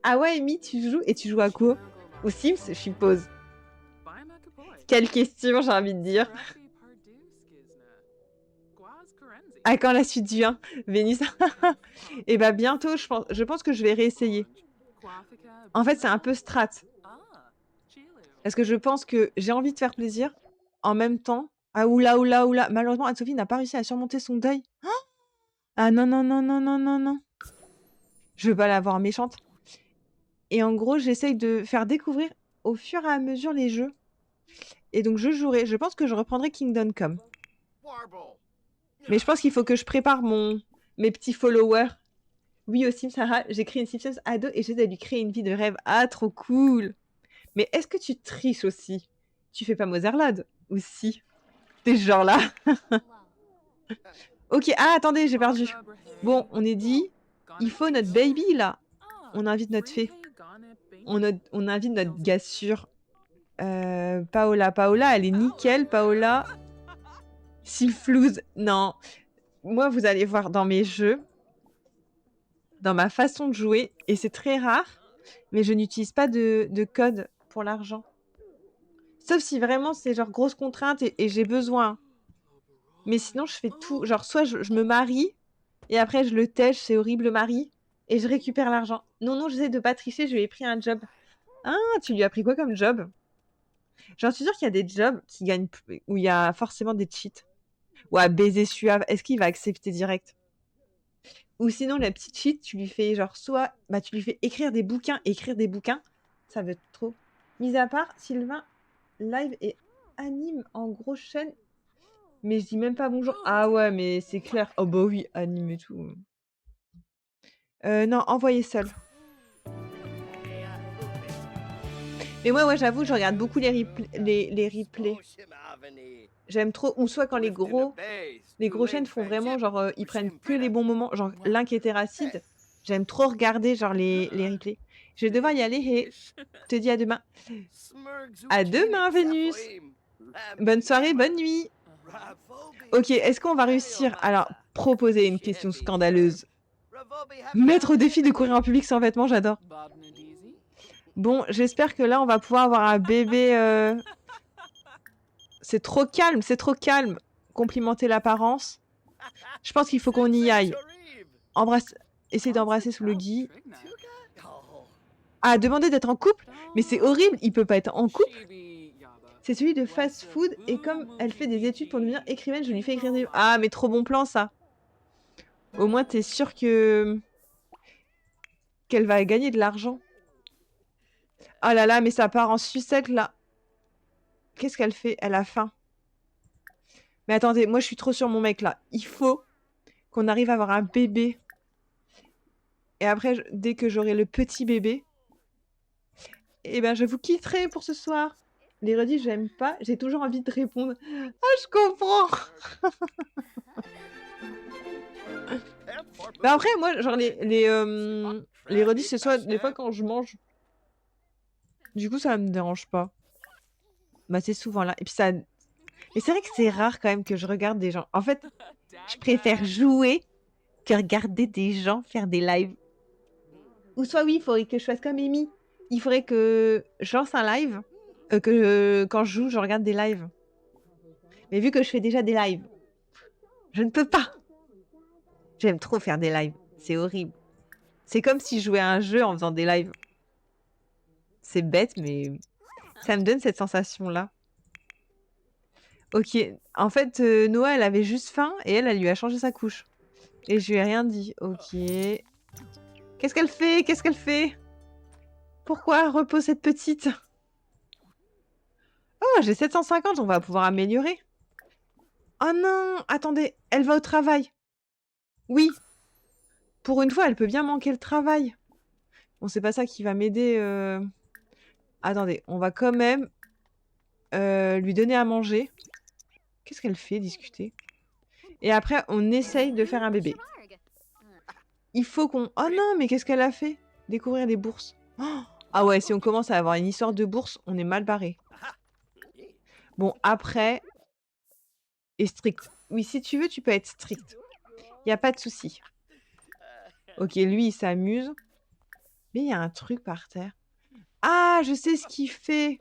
Speaker 1: Ah ouais, Amy, tu joues et tu joues à quoi? Aux Sims, je suppose. Quelle question, j'ai envie de dire. À quand la suite du 1, Vénus? Et bah bientôt, je pense que je vais réessayer. En fait, c'est un peu strat. Parce que je pense que j'ai envie de faire plaisir. En même temps. Ah oula, oula, oula. Malheureusement, Anne-Sophie n'a pas réussi à surmonter son deuil. Ah non, non, non, non, non, non, non. Je veux pas la voir méchante. Et en gros, j'essaye de faire découvrir au fur et à mesure les jeux. Et donc, je jouerai. Je pense que je reprendrai Kingdom Come. Mais je pense qu'il faut que je prépare mes petits followers. Oui, aussi, Sarah, j'ai créé une Simpsons ado et j'essaie de lui créer une vie de rêve. Ah, trop cool. Mais est-ce que tu triches aussi? Tu fais pas Motherlode? Ou si? T'es ce genre là. Ok, ah, attendez, j'ai perdu. Bon, on est dit, il faut notre baby, là. On invite notre fée. On invite notre gars sûr. Paola. Paola, elle est nickel, Paola. Silflouz. Non. Moi, vous allez voir dans mes jeux, dans ma façon de jouer, et c'est très rare, mais je n'utilise pas de code pour l'argent. Sauf si vraiment c'est genre grosse contrainte et j'ai besoin. Mais sinon, je fais tout. Genre, soit je me marie et après je le tèche, c'est horrible le mari, et je récupère l'argent. Non, non, j'essaie de pas tricher, je lui ai pris un job. Ah, tu lui as pris quoi comme job? J'en suis sûre qu'il y a des jobs qui gagnent, où il y a forcément des cheats. Ou à baiser suave, est-ce qu'il va accepter direct? Ou sinon, la petite cheat, tu lui fais genre soit, bah tu lui fais écrire des bouquins, ça veut trop. Mis à part, Sylvain live et anime en grosse chaîne. Mais je dis même pas bonjour. Ah ouais, mais c'est clair. Oh bah oui, anime et tout. Non, envoyer seul. Mais moi, ouais, j'avoue, je regarde beaucoup les replays. J'aime trop. Ou soit quand les gros chaînes font vraiment, genre, ils prennent que les bons moments. Genre, l'un qui était racide. J'aime trop regarder, genre, les replays. Je vais devoir y aller et te dis à demain. À demain, Vénus. Bonne soirée, bonne nuit. Ok, est-ce qu'on va réussir? Alors, proposer une question scandaleuse. Mettre au défi de courir en public sans vêtements, j'adore. Bon, j'espère que là, on va pouvoir avoir un bébé... C'est trop calme, c'est trop calme. Complimenter l'apparence. Je pense qu'il faut qu'on y aille. Essayer d'embrasser sous le gui. Ah, demander d'être en couple? Mais c'est horrible, il peut pas être en couple. C'est celui de fast food et comme elle fait des études pour devenir écrivaine, je lui fais écrire des... Ah, mais trop bon plan, ça. Au moins, t'es sûr qu'elle va gagner de l'argent. Oh là là, mais ça part en sucette, là. Qu'est-ce qu'elle fait? Elle a faim. Mais attendez, moi, je suis trop sur mon mec, là. Il faut qu'on arrive à avoir un bébé. Et après, dès que j'aurai le petit bébé, eh ben, je vous quitterai pour ce soir. Les rediffs, j'aime pas. J'ai toujours envie de répondre. Ah, je comprends. Mais après, moi, genre, les rediffs, c'est soit des fois quand je mange. Du coup, ça me dérange pas. Bah, c'est souvent là. Et puis ça... Mais c'est vrai que c'est rare quand même que je regarde des gens. En fait, je préfère jouer que regarder des gens faire des lives. Ou soit oui, il faudrait que je fasse comme Amy. Il faudrait que je lance un live, quand je joue, je regarde des lives. Mais vu que je fais déjà des lives, je ne peux pas. J'aime trop faire des lives. C'est horrible. C'est comme si je jouais à un jeu en faisant des lives. C'est bête, mais ça me donne cette sensation-là. Ok, en fait, Noah, elle avait juste faim et elle lui a changé sa couche. Et je lui ai rien dit. Ok. Qu'est-ce qu'elle fait? Qu'est-ce qu'elle fait? Pourquoi repose cette petite? Oh, j'ai 750, on va pouvoir améliorer. Oh non, attendez, elle va au travail. Oui, pour une fois, elle peut bien manquer le travail. Bon, c'est pas ça qui va m'aider. Attendez, on va quand même lui donner à manger. Qu'est-ce qu'elle fait? Discuter. Et après, on essaye de faire un bébé. Il faut qu'on... Oh non, mais qu'est-ce qu'elle a fait? Découvrir les bourses. Oh, ah ouais, si on commence à avoir une histoire de bourse, on est mal barré. Bon, après... Et strict. Oui, si tu veux, tu peux être strict. Il n'y a pas de souci. Ok, lui, il s'amuse. Mais il y a un truc par terre. Ah, je sais ce qu'il fait.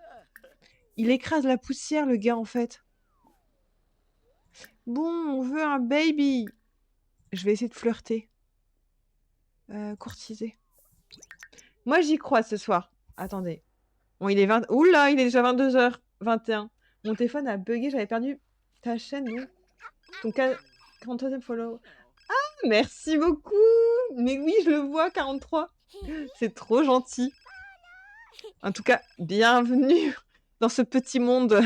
Speaker 1: Il écrase la poussière, le gars, en fait. Bon, on veut un baby. Je vais essayer de flirter. Courtiser. Moi, j'y crois ce soir. Attendez. Bon, il est 20... Oula, il est déjà 22h21. Mon téléphone a bugué, j'avais perdu ta chaîne, donc. Ton 43e follow. Ah, merci beaucoup. Mais oui, je le vois, 43. C'est trop gentil. En tout cas, bienvenue dans ce petit monde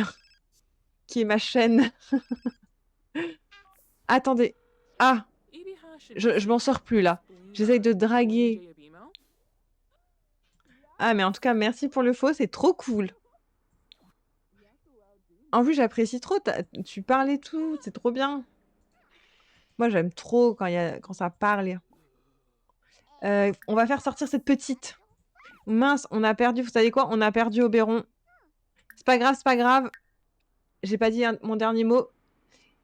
Speaker 1: qui est ma chaîne. Attendez. Ah, je m'en sors plus là. J'essaye de draguer. Ah, mais en tout cas, merci pour le faux, c'est trop cool. En plus, j'apprécie trop. Tu parles et tout, c'est trop bien. Moi, j'aime trop quand ça parle. On va faire sortir cette petite. Mince, on a perdu. Vous savez quoi? On a perdu Oberon. C'est pas grave, c'est pas grave. J'ai pas dit mon dernier mot.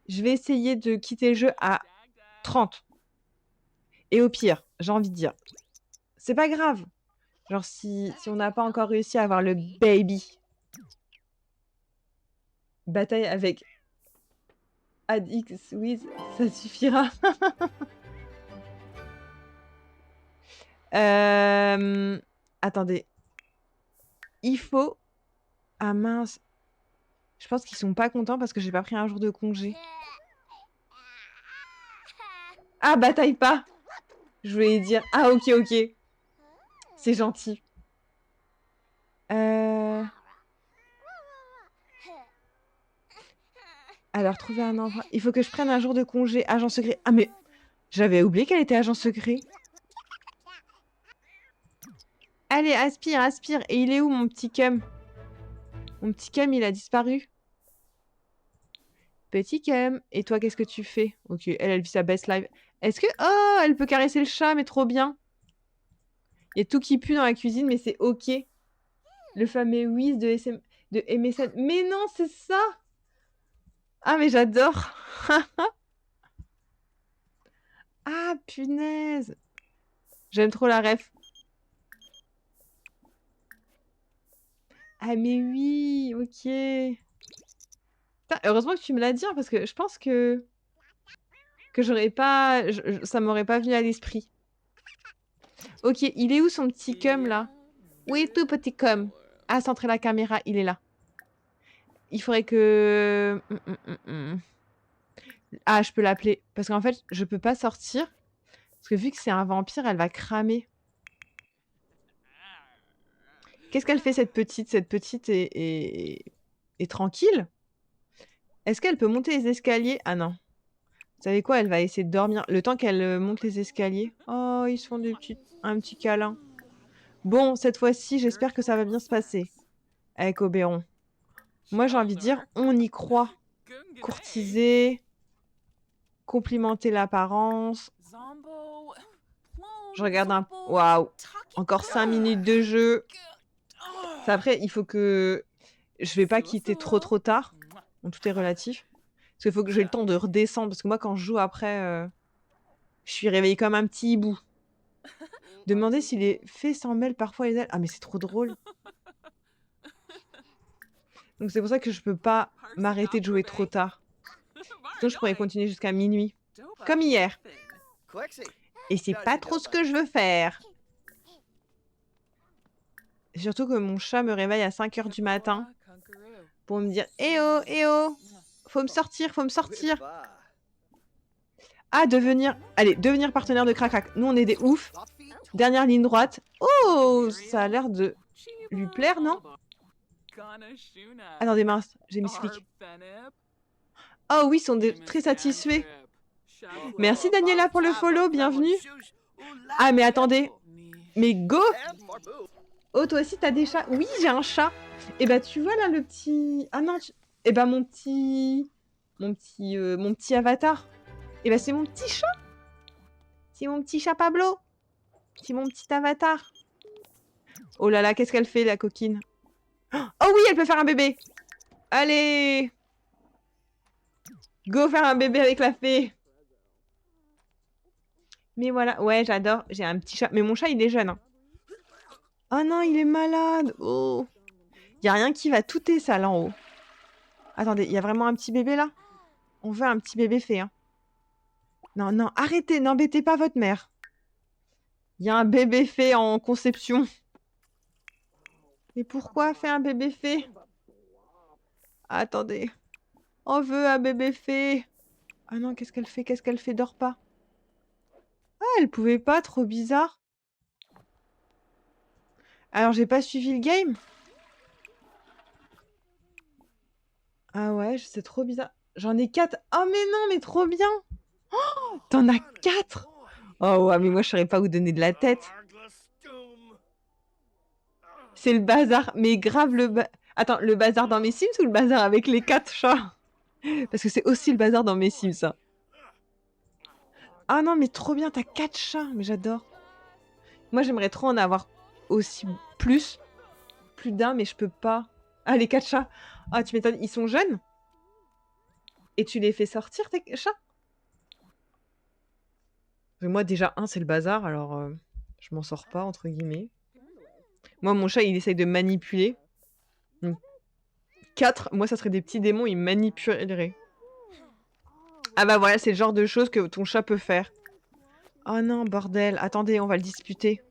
Speaker 1: Je vais essayer de quitter le jeu à 30. Et au pire, j'ai envie de dire, c'est pas grave. Genre, si on n'a pas encore réussi à avoir le baby. Bataille avec Adix Wiz, ça suffira. Attendez. Il faut... Ah mince. Je pense qu'ils sont pas contents parce que j'ai pas pris un jour de congé. Ah, bataille pas. Je voulais dire... Ah, ok, ok. C'est gentil. Alors, trouver un endroit. Il faut que je prenne un jour de congé. Agent secret. Ah, mais j'avais oublié qu'elle était agent secret. Allez, aspire, aspire. Et il est où, mon petit cum? Mon petit cum, il a disparu. Petit cum. Et toi, qu'est-ce que tu fais? Ok, elle vit sa best life. Est-ce que... Oh, elle peut caresser le chat, mais trop bien. Il y a tout qui pue dans la cuisine, mais c'est ok. Le fameux whiz de MSN. Mais non, c'est ça! Ah, mais j'adore! Ah, punaise! J'aime trop la ref. Ah, mais oui, ok. Putain, heureusement que tu me l'as dit, hein, parce que je pense que j'aurais pas... ça m'aurait pas venu à l'esprit. Ok, il est où son petit cum, là? Où est tout petit cum? Ah, centrer la caméra, il est là. Il faudrait que... Ah, je peux l'appeler. Parce qu'en fait, je peux pas sortir. Parce que vu que c'est un vampire, elle va cramer. Qu'est-ce qu'elle fait, cette petite? Cette petite est tranquille? Est-ce qu'elle peut monter les escaliers? Ah non. Vous savez quoi? Elle va essayer de dormir. Le temps qu'elle monte les escaliers. Oh, ils se font un petit câlin. Bon, cette fois-ci, j'espère que ça va bien se passer. Avec Oberon. Moi, j'ai envie de dire, on y croit. Courtiser. Complimenter l'apparence. Je regarde un... Waouh. Encore 5 minutes de jeu. Ça, après, il faut que... Je vais pas quitter trop tard. Bon, tout est relatif. Parce qu'il faut que j'ai le temps de redescendre. Parce que moi, quand je joue après, je suis réveillée comme un petit hibou. Demander si les fées s'en mêlent parfois les ailes. Ah, mais c'est trop drôle. Donc c'est pour ça que je peux pas m'arrêter de jouer trop tard. Sinon, je pourrais continuer jusqu'à minuit. Comme hier. Et c'est pas trop ce que je veux faire. Surtout que mon chat me réveille à 5 h du matin pour me dire « Eh oh, eh oh, faut me sortir, faut me sortir !» Ah, devenir... Allez, devenir partenaire de Crac-Crac. Nous, on est des oufs. Dernière ligne droite. Oh, ça a l'air de lui plaire, non? Attendez, mince, j'ai mis ce clic. Oh oui, ils sont très satisfaits. Merci Daniela pour le follow, bienvenue. Ah, mais attendez. Mais go! Oh, toi aussi, t'as des chats? Oui, j'ai un chat. Et bah, tu vois là le petit... Ah non, et bah, mon petit avatar. Et bah, c'est mon petit chat. C'est mon petit chat Pablo. C'est mon petit avatar. Oh là là, qu'est-ce qu'elle fait, la coquine? Oh oui, elle peut faire un bébé. Allez! Go faire un bébé avec la fée. Mais voilà, ouais, j'adore. J'ai un petit chat. Mais mon chat, il est jeune. Hein. Oh non, il est malade. Oh. Il n'y a rien qui va touter ça, là en haut. Attendez, il y a vraiment un petit bébé, là? On veut un petit bébé fée. Hein. Non, non, arrêtez, n'embêtez pas votre mère. Il y a un bébé fée en conception. Mais pourquoi faire un bébé fée? Attendez. On veut un bébé fée. Ah non, qu'est-ce qu'elle fait? Qu'est-ce qu'elle fait? Dors pas. Ah, elle pouvait pas, trop bizarre. Alors, j'ai pas suivi le game? Ah ouais, c'est trop bizarre. J'en ai 4. Oh mais non, mais trop bien. Oh, t'en as 4? Oh ouais, mais moi, je saurais pas où donner de la tête. C'est le bazar. Mais grave Attends, le bazar dans mes Sims ou le bazar avec les 4 chats? Parce que c'est aussi le bazar dans mes Sims, ça. Ah non, mais trop bien, t'as 4 chats. Mais j'adore. Moi, j'aimerais trop en avoir aussi plus d'un, mais je peux pas. Ah, les 4 chats. Ah, tu m'étonnes, ils sont jeunes? Et tu les fais sortir, tes chats? Mais moi, déjà, c'est le bazar, alors je m'en sors pas, entre guillemets. Moi, mon chat, il essaye de manipuler. Donc, 4, moi, ça serait des petits démons, ils manipuleraient. Ah bah voilà, c'est le genre de choses que ton chat peut faire. Oh non, bordel. Attendez, on va le disputer.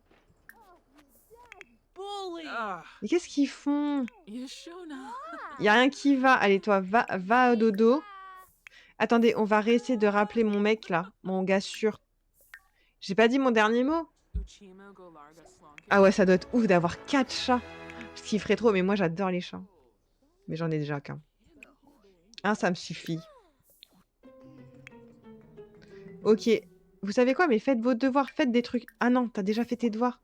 Speaker 1: Mais qu'est-ce qu'ils font? Y a rien qui va. Allez, toi, va au dodo. Attendez, on va réessayer de rappeler mon mec, là. Mon gars sûr. J'ai pas dit mon dernier mot? Ah ouais, ça doit être ouf d'avoir 4 chats. Ce qui ferait trop, mais moi, j'adore les chats. Mais j'en ai déjà qu'un. Ah, ça me suffit. Ok. Vous savez quoi? Mais faites vos devoirs, faites des trucs. Ah non, t'as déjà fait tes devoirs.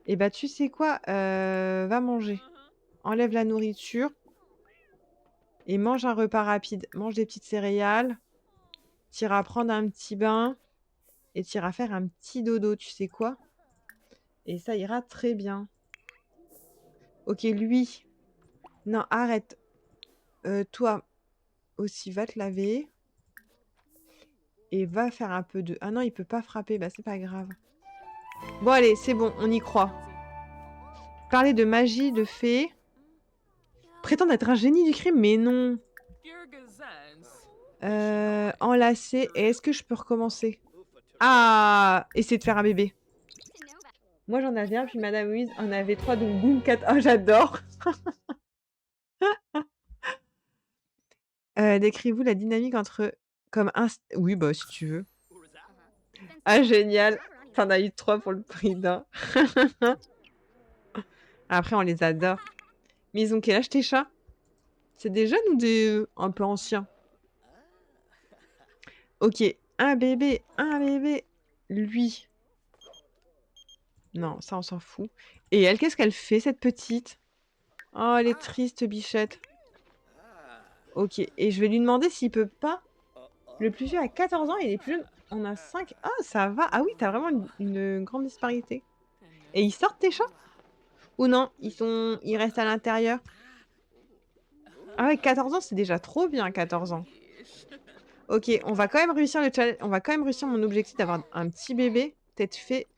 Speaker 1: Eh bah, tu sais quoi? Va manger. Enlève la nourriture et mange un repas rapide. Mange des petites céréales. T'iras prendre un petit bain et t'iras faire un petit dodo, tu sais quoi? Et ça ira très bien. Ok, lui. Non, arrête. Toi aussi, va te laver. Et va faire un peu de... Ah non, il peut pas frapper. Bah, c'est pas grave. Bon, allez, c'est bon, on y croit. Parler de magie, de fée. Prétendre être un génie du crime, mais non. Enlacer. Et est-ce que je peux recommencer? Ah, essayer de faire un bébé. Moi, j'en avais un, puis Madame Louise en avait 3, donc boum, 4. Oh, j'adore. Décrivez-vous la dynamique entre... Comme un... Oui, bah, si tu veux. Ah, génial. T'en as eu 3 pour le prix d'un. Après, on les adore. Mais ils ont quel âge tes chats? C'est des jeunes ou des... un peu anciens? Ok, un bébé, un bébé. Lui. Non, ça, on s'en fout. Et elle, qu'est-ce qu'elle fait, cette petite? Oh, elle est triste, bichette. Ok, et je vais lui demander s'il peut pas... Le plus vieux a 14 ans et les plus jeunes en a 5. Ah, ça va. Ah oui, t'as vraiment une grande disparité. Et ils sortent tes chats? Ou non, ils restent à l'intérieur? Ah ouais, 14 ans, c'est déjà trop bien, 14 ans. Ok, on va quand même réussir le challenge. On va quand même réussir mon objectif d'avoir un petit bébé. Peut-être fait...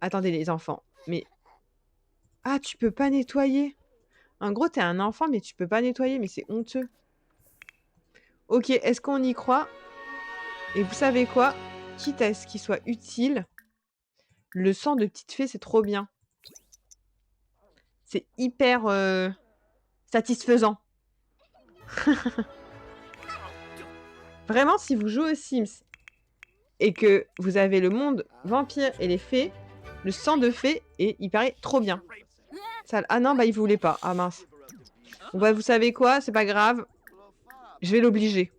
Speaker 1: Attendez, les enfants. Mais... Ah, tu peux pas nettoyer. En gros, t'es un enfant, mais tu peux pas nettoyer. Mais c'est honteux. Ok, est-ce qu'on y croit? Et vous savez quoi? Quitte à ce qu'il soit utile, le sang de petite fée, c'est trop bien. C'est hyper satisfaisant. Vraiment, si vous jouez aux Sims et que vous avez le monde vampire et les fées, le sang de fée, et il paraît trop bien. Ça... Ah non, bah il voulait pas. Ah mince. Bon bah vous savez quoi? C'est pas grave. Je vais l'obliger.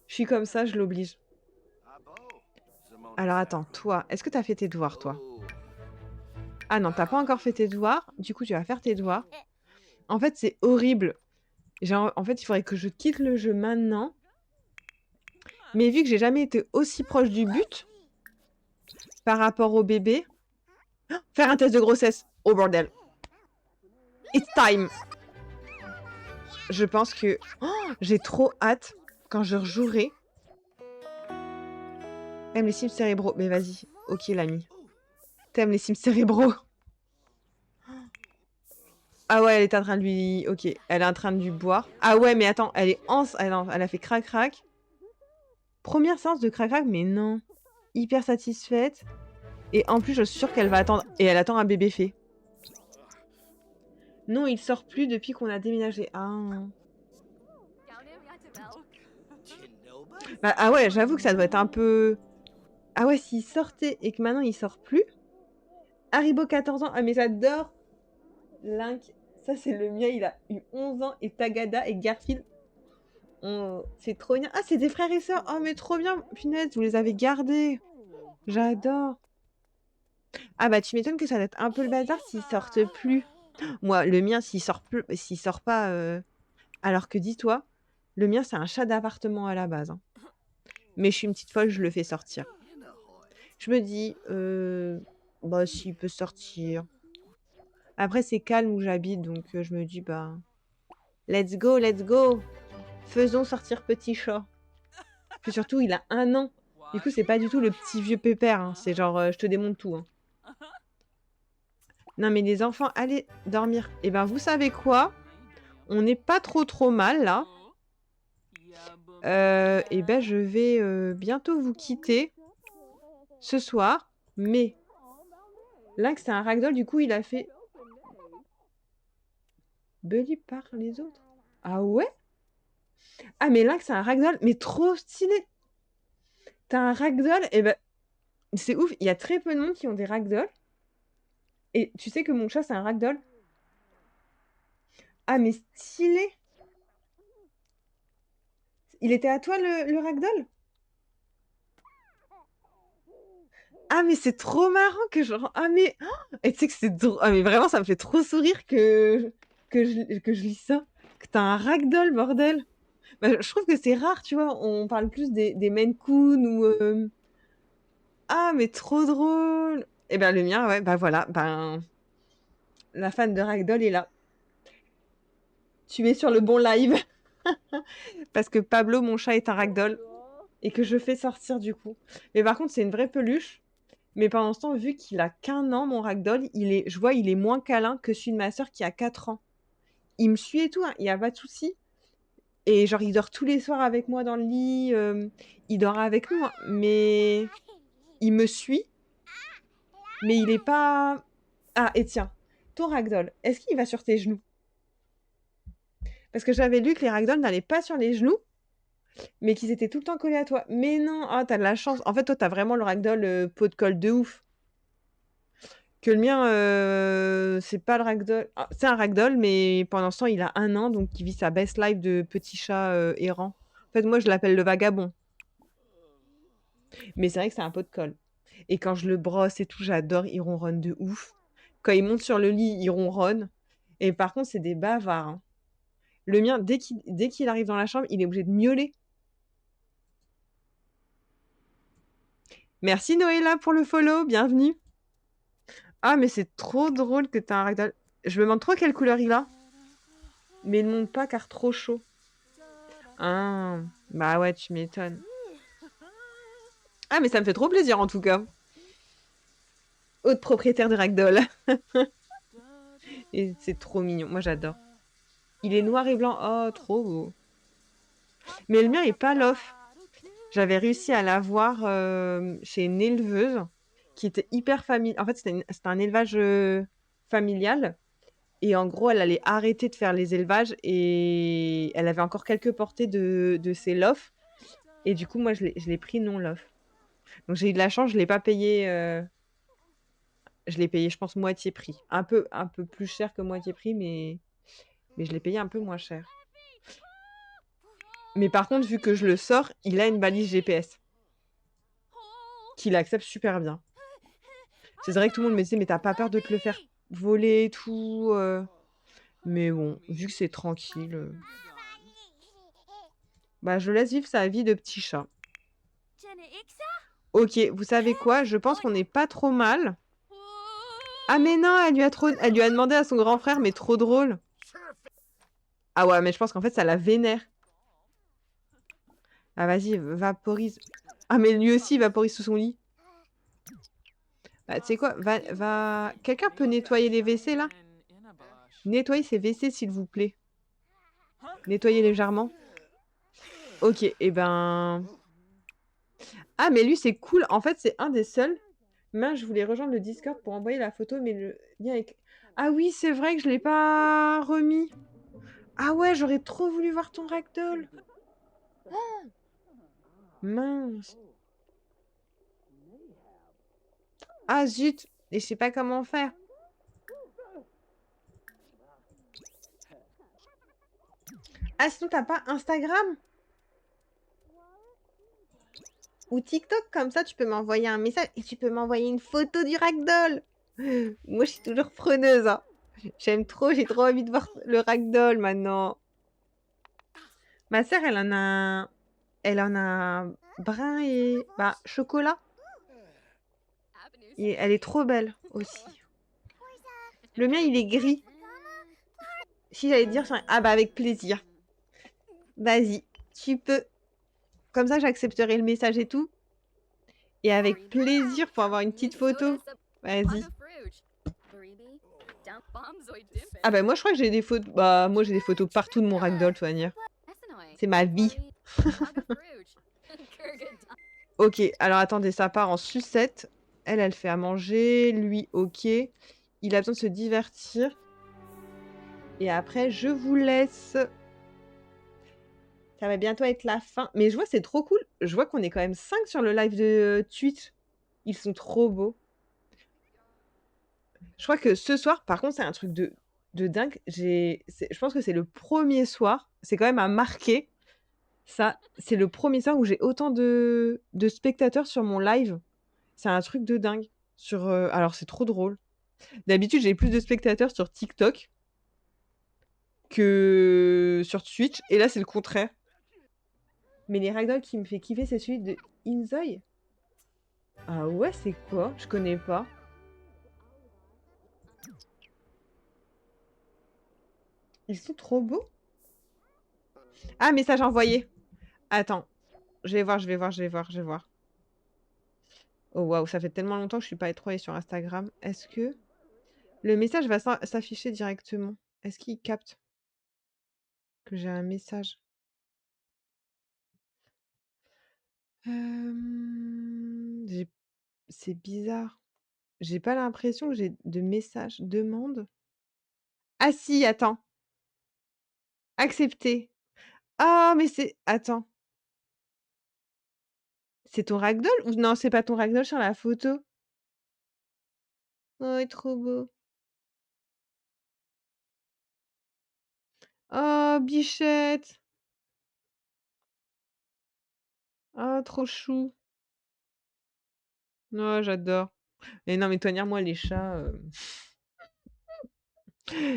Speaker 1: Je suis comme ça, je l'oblige. Alors attends, toi, est-ce que t'as fait tes devoirs, toi? Ah non, t'as pas encore fait tes devoirs. Du coup, tu vas faire tes devoirs. En fait, c'est horrible. En fait, il faudrait que je quitte le jeu maintenant. Mais vu que j'ai jamais été aussi proche du but par rapport au bébé, faire un test de grossesse. Oh bordel. It's time. Je pense que j'ai trop hâte quand je rejouerai. T'aimes les Sims cérébraux. Mais vas-y. Ok, l'ami. T'aimes les Sims cérébraux. Ah ouais, elle est en train de lui... Ok, elle est en train de lui boire. Ah ouais, mais attends, elle est elle a fait crac-crac. Première séance de crac-crac, mais non. Hyper satisfaite. Et en plus, je suis sûre qu'elle va attendre... Et elle attend un bébé fait. Non, il sort plus depuis qu'on a déménagé. Ah. Bah, ah ouais, j'avoue que ça doit être un peu... Ah ouais, s'il sortait et que maintenant il sort plus... Haribo 14 ans. Ah mais j'adore. Link. Ça c'est le mien, il a eu 11 ans. Et Tagada et Garfield. C'est trop bien. Ah, c'est des frères et sœurs. Oh mais trop bien. Punaise, vous les avez gardés. J'adore. Ah bah tu m'étonnes que ça doit être un peu le bazar s'ils sortent plus. Moi, le mien, s'il sort plus, s'il sort pas... Alors que dis-toi, le mien c'est un chat d'appartement à la base. Hein. Mais je suis une petite folle, je le fais sortir. Je me dis, bah s'il peut sortir. Après, c'est calme où j'habite, donc je me dis, bah, let's go, let's go. Faisons sortir petit chat. Puis surtout, il a 1 an. Du coup, c'est pas du tout le petit vieux pépère. Hein. C'est genre, je te démonte tout. Hein. Non, mais les enfants, allez dormir. Et ben, vous savez quoi? On n'est pas trop mal, là. Et ben, je vais bientôt vous quitter ce soir. Mais, Lynx, c'est un ragdoll. Du coup, il a fait... Bully par les autres. Ah ouais? Ah, mais Lynx, c'est un ragdoll. Mais trop stylé. T'as un ragdoll, et ben... C'est ouf, il y a très peu de monde qui ont des ragdolls. Et tu sais que mon chat, c'est un ragdoll? Ah, mais stylé! Il était à toi le ragdoll? Ah mais c'est trop marrant que genre ah mais et tu sais que c'est drôle ah mais vraiment ça me fait trop sourire que je lis ça, que tu as un ragdoll bordel. Bah, je trouve que c'est rare, tu vois? On parle plus des Maine Coon ou ah mais trop drôle! Et ben le mien ouais, bah voilà, ben la fan de ragdoll est là. Tu es sur le bon live parce que Pablo, mon chat, est un ragdoll et que je fais sortir du coup. Mais par contre, c'est une vraie peluche. Mais pendant ce temps, vu qu'il a qu'1 an, mon ragdoll, je vois, il est moins câlin que celui de ma sœur qui a 4 ans. Il me suit et tout, hein, il y a pas de souci. Et genre, il dort tous les soirs avec moi dans le lit, il dort avec nous, hein, mais il me suit, mais il est pas ah et tiens, ton ragdoll, est-ce qu'il va sur tes genoux? Parce que j'avais lu que les ragdolls n'allaient pas sur les genoux, mais qu'ils étaient tout le temps collés à toi. Mais non! Ah, tu as de la chance. En fait, toi, tu as vraiment le ragdoll, pot de colle de ouf. Que le mien, c'est pas le ragdoll ah, c'est un ragdoll, mais pendant ce temps, il a 1 an, donc il vit sa best life de petit chat, errant. En fait, moi, je l'appelle le vagabond. Mais c'est vrai que c'est un pot de colle. Et quand je le brosse et tout, j'adore, il ronronne de ouf. Quand il monte sur le lit, il ronronne. Et par contre, c'est des bavards, hein. Le mien, dès qu'il arrive dans la chambre, il est obligé de miauler. Merci Noëlla pour le follow, bienvenue. Ah, mais c'est trop drôle que t'as un ragdoll. Je me demande trop quelle couleur il a. Mais il ne monte pas car trop chaud. Ah, bah ouais, tu m'étonnes. Ah, mais ça me fait trop plaisir en tout cas. Autre propriétaire de ragdoll. Et c'est trop mignon, moi j'adore. Il est noir et blanc, oh, trop beau. Mais le mien est pas lof. J'avais réussi à l'avoir chez une éleveuse qui était hyper familiale. En fait, c'était un élevage familial. Et en gros, elle allait arrêter de faire les élevages et elle avait encore quelques portées de ses lofs. Et du coup, moi, je l'ai pris non lof. Donc j'ai eu de la chance, je l'ai pas payé. Je l'ai payé, je pense, moitié prix. Un peu plus cher que moitié prix, mais je l'ai payé un peu moins cher. Mais par contre, vu que je le sors, il a une balise GPS qu'il accepte super bien. C'est vrai que tout le monde me disait, mais t'as pas peur de te le faire voler et tout Mais bon, vu que c'est tranquille, bah je laisse vivre sa vie de petit chat. Ok, vous savez quoi? Je pense qu'on n'est pas trop mal. Ah mais non, elle lui a demandé à son grand frère, mais trop drôle. Ah ouais, mais je pense qu'en fait, ça la vénère. Ah vas-y, vaporise. Ah mais lui aussi, il vaporise sous son lit. Bah tu sais quoi? Va... Quelqu'un peut nettoyer les WC là? Nettoyez ces WC s'il vous plaît. Nettoyez légèrement. Ok, et ben... Ah mais lui c'est cool. En fait, c'est un des seuls. Mais je voulais rejoindre le Discord pour envoyer la photo, mais le lien avec... Ah oui, c'est vrai que je l'ai pas remis. Ah ouais, j'aurais trop voulu voir ton ragdoll. Oh, mince. Ah zut, et je sais pas comment faire. Ah sinon t'as pas Instagram? Ou TikTok, comme ça tu peux m'envoyer un message et tu peux m'envoyer une photo du ragdoll. Moi je suis toujours preneuse, hein. J'aime trop, j'ai trop envie de voir le ragdoll maintenant. Ma sœur, elle en a un brun et bah chocolat. Et elle est trop belle aussi. Le mien, il est gris. Si j'allais dire, ah bah avec plaisir. Vas-y, tu peux. Comme ça, j'accepterai le message et tout. Et avec plaisir pour avoir une petite photo. Vas-y. Ah bah moi, je crois que j'ai des photos. Bah moi, j'ai des photos partout de mon ragdoll, de toute manière. C'est ma vie. Ok, alors attendez, ça part en sucette. Elle fait à manger. Lui, ok. Il a besoin de se divertir. Et après, je vous laisse. Ça va bientôt être la fin. Mais je vois, c'est trop cool. Je vois qu'on est quand même 5 sur le live de Twitch. Ils sont trop beaux. Je crois que ce soir, par contre, c'est un truc de dingue. Je pense que c'est le premier soir. C'est quand même à marquer. Ça, c'est le premier soir où j'ai autant de spectateurs sur mon live. C'est un truc de dingue. Alors, c'est trop drôle. D'habitude, j'ai plus de spectateurs sur TikTok que sur Twitch. Et là, c'est le contraire. Mais les ragdolls qui me fait kiffer, c'est celui de Inzoi. Ah ouais, c'est quoi? Je connais pas. Ils sont trop beaux. Ah, message envoyé. Attends. Je vais voir, je vais voir, je vais voir, je vais voir. Oh waouh, ça fait tellement longtemps que je suis pas trop allée sur Instagram. Est-ce que le message va s'afficher directement? Est-ce qu'il capte que j'ai un message? J'ai c'est bizarre. J'ai pas l'impression que j'ai de message demande. Ah si, attends. Accepter. Ah mais c'est attends. C'est ton ragdoll ou non, c'est pas ton ragdoll sur la photo? Oh, il est trop beau. Oh, bichette. Oh, trop chou. Oh, j'adore. Et non, mais toi, moi, les chats,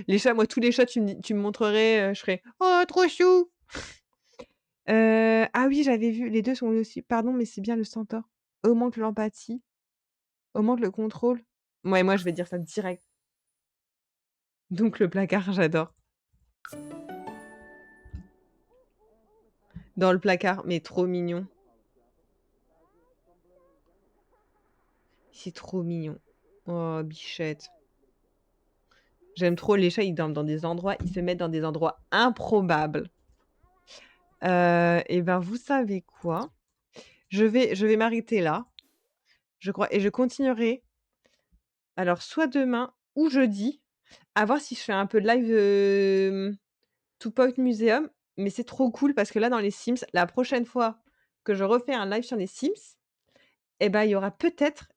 Speaker 1: les chats, moi, tous les chats, tu me montrerais, je ferais: «Oh, trop chou!» Ah oui, j'avais vu, les 2 sont aussi pardon, mais c'est bien le centaure. Augmente l'empathie, augmente le contrôle. Ouais, moi, je vais dire ça direct. Donc le placard, j'adore. Dans le placard, mais trop mignon. C'est trop mignon. Oh, bichette. J'aime trop les chats, ils dorment dans des endroits ils se mettent dans des endroits improbables. Et ben, vous savez quoi? Je vais m'arrêter là, je crois et je continuerai, alors soit demain ou jeudi, à voir si je fais un peu de live, Two Point Museum, mais c'est trop cool parce que là, dans les Sims, la prochaine fois que je refais un live sur les Sims, et ben, il y aura peut-être,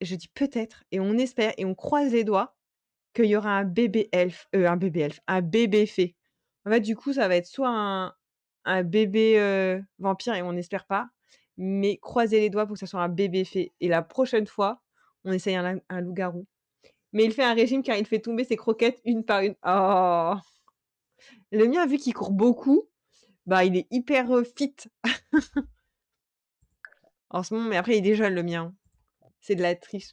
Speaker 1: je dis peut-être et on espère et on croise les doigts qu'il y aura un bébé fée. En fait, du coup, ça va être soit un bébé, vampire et on n'espère pas, mais croisez les doigts pour que ça soit un bébé fée et la prochaine fois, on essaye un loup-garou. Mais il fait un régime car il fait tomber ses croquettes une par une. Oh! Le mien, vu qu'il court beaucoup, bah, il est hyper, fit en ce moment, mais après il est jeune le mien. C'est de la triche.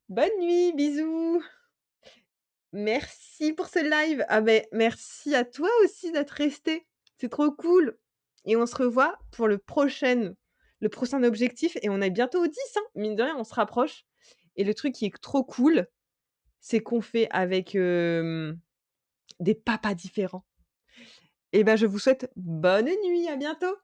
Speaker 1: Bonne nuit, bisous! Merci pour ce live. Ah beh, merci à toi aussi d'être resté. C'est trop cool et on se revoit pour le prochain objectif et on est bientôt aux 10, hein. Mine de rien, on se rapproche et le truc qui est trop cool, c'est qu'on fait avec, des papas différents et ben, je vous souhaite bonne nuit, à bientôt!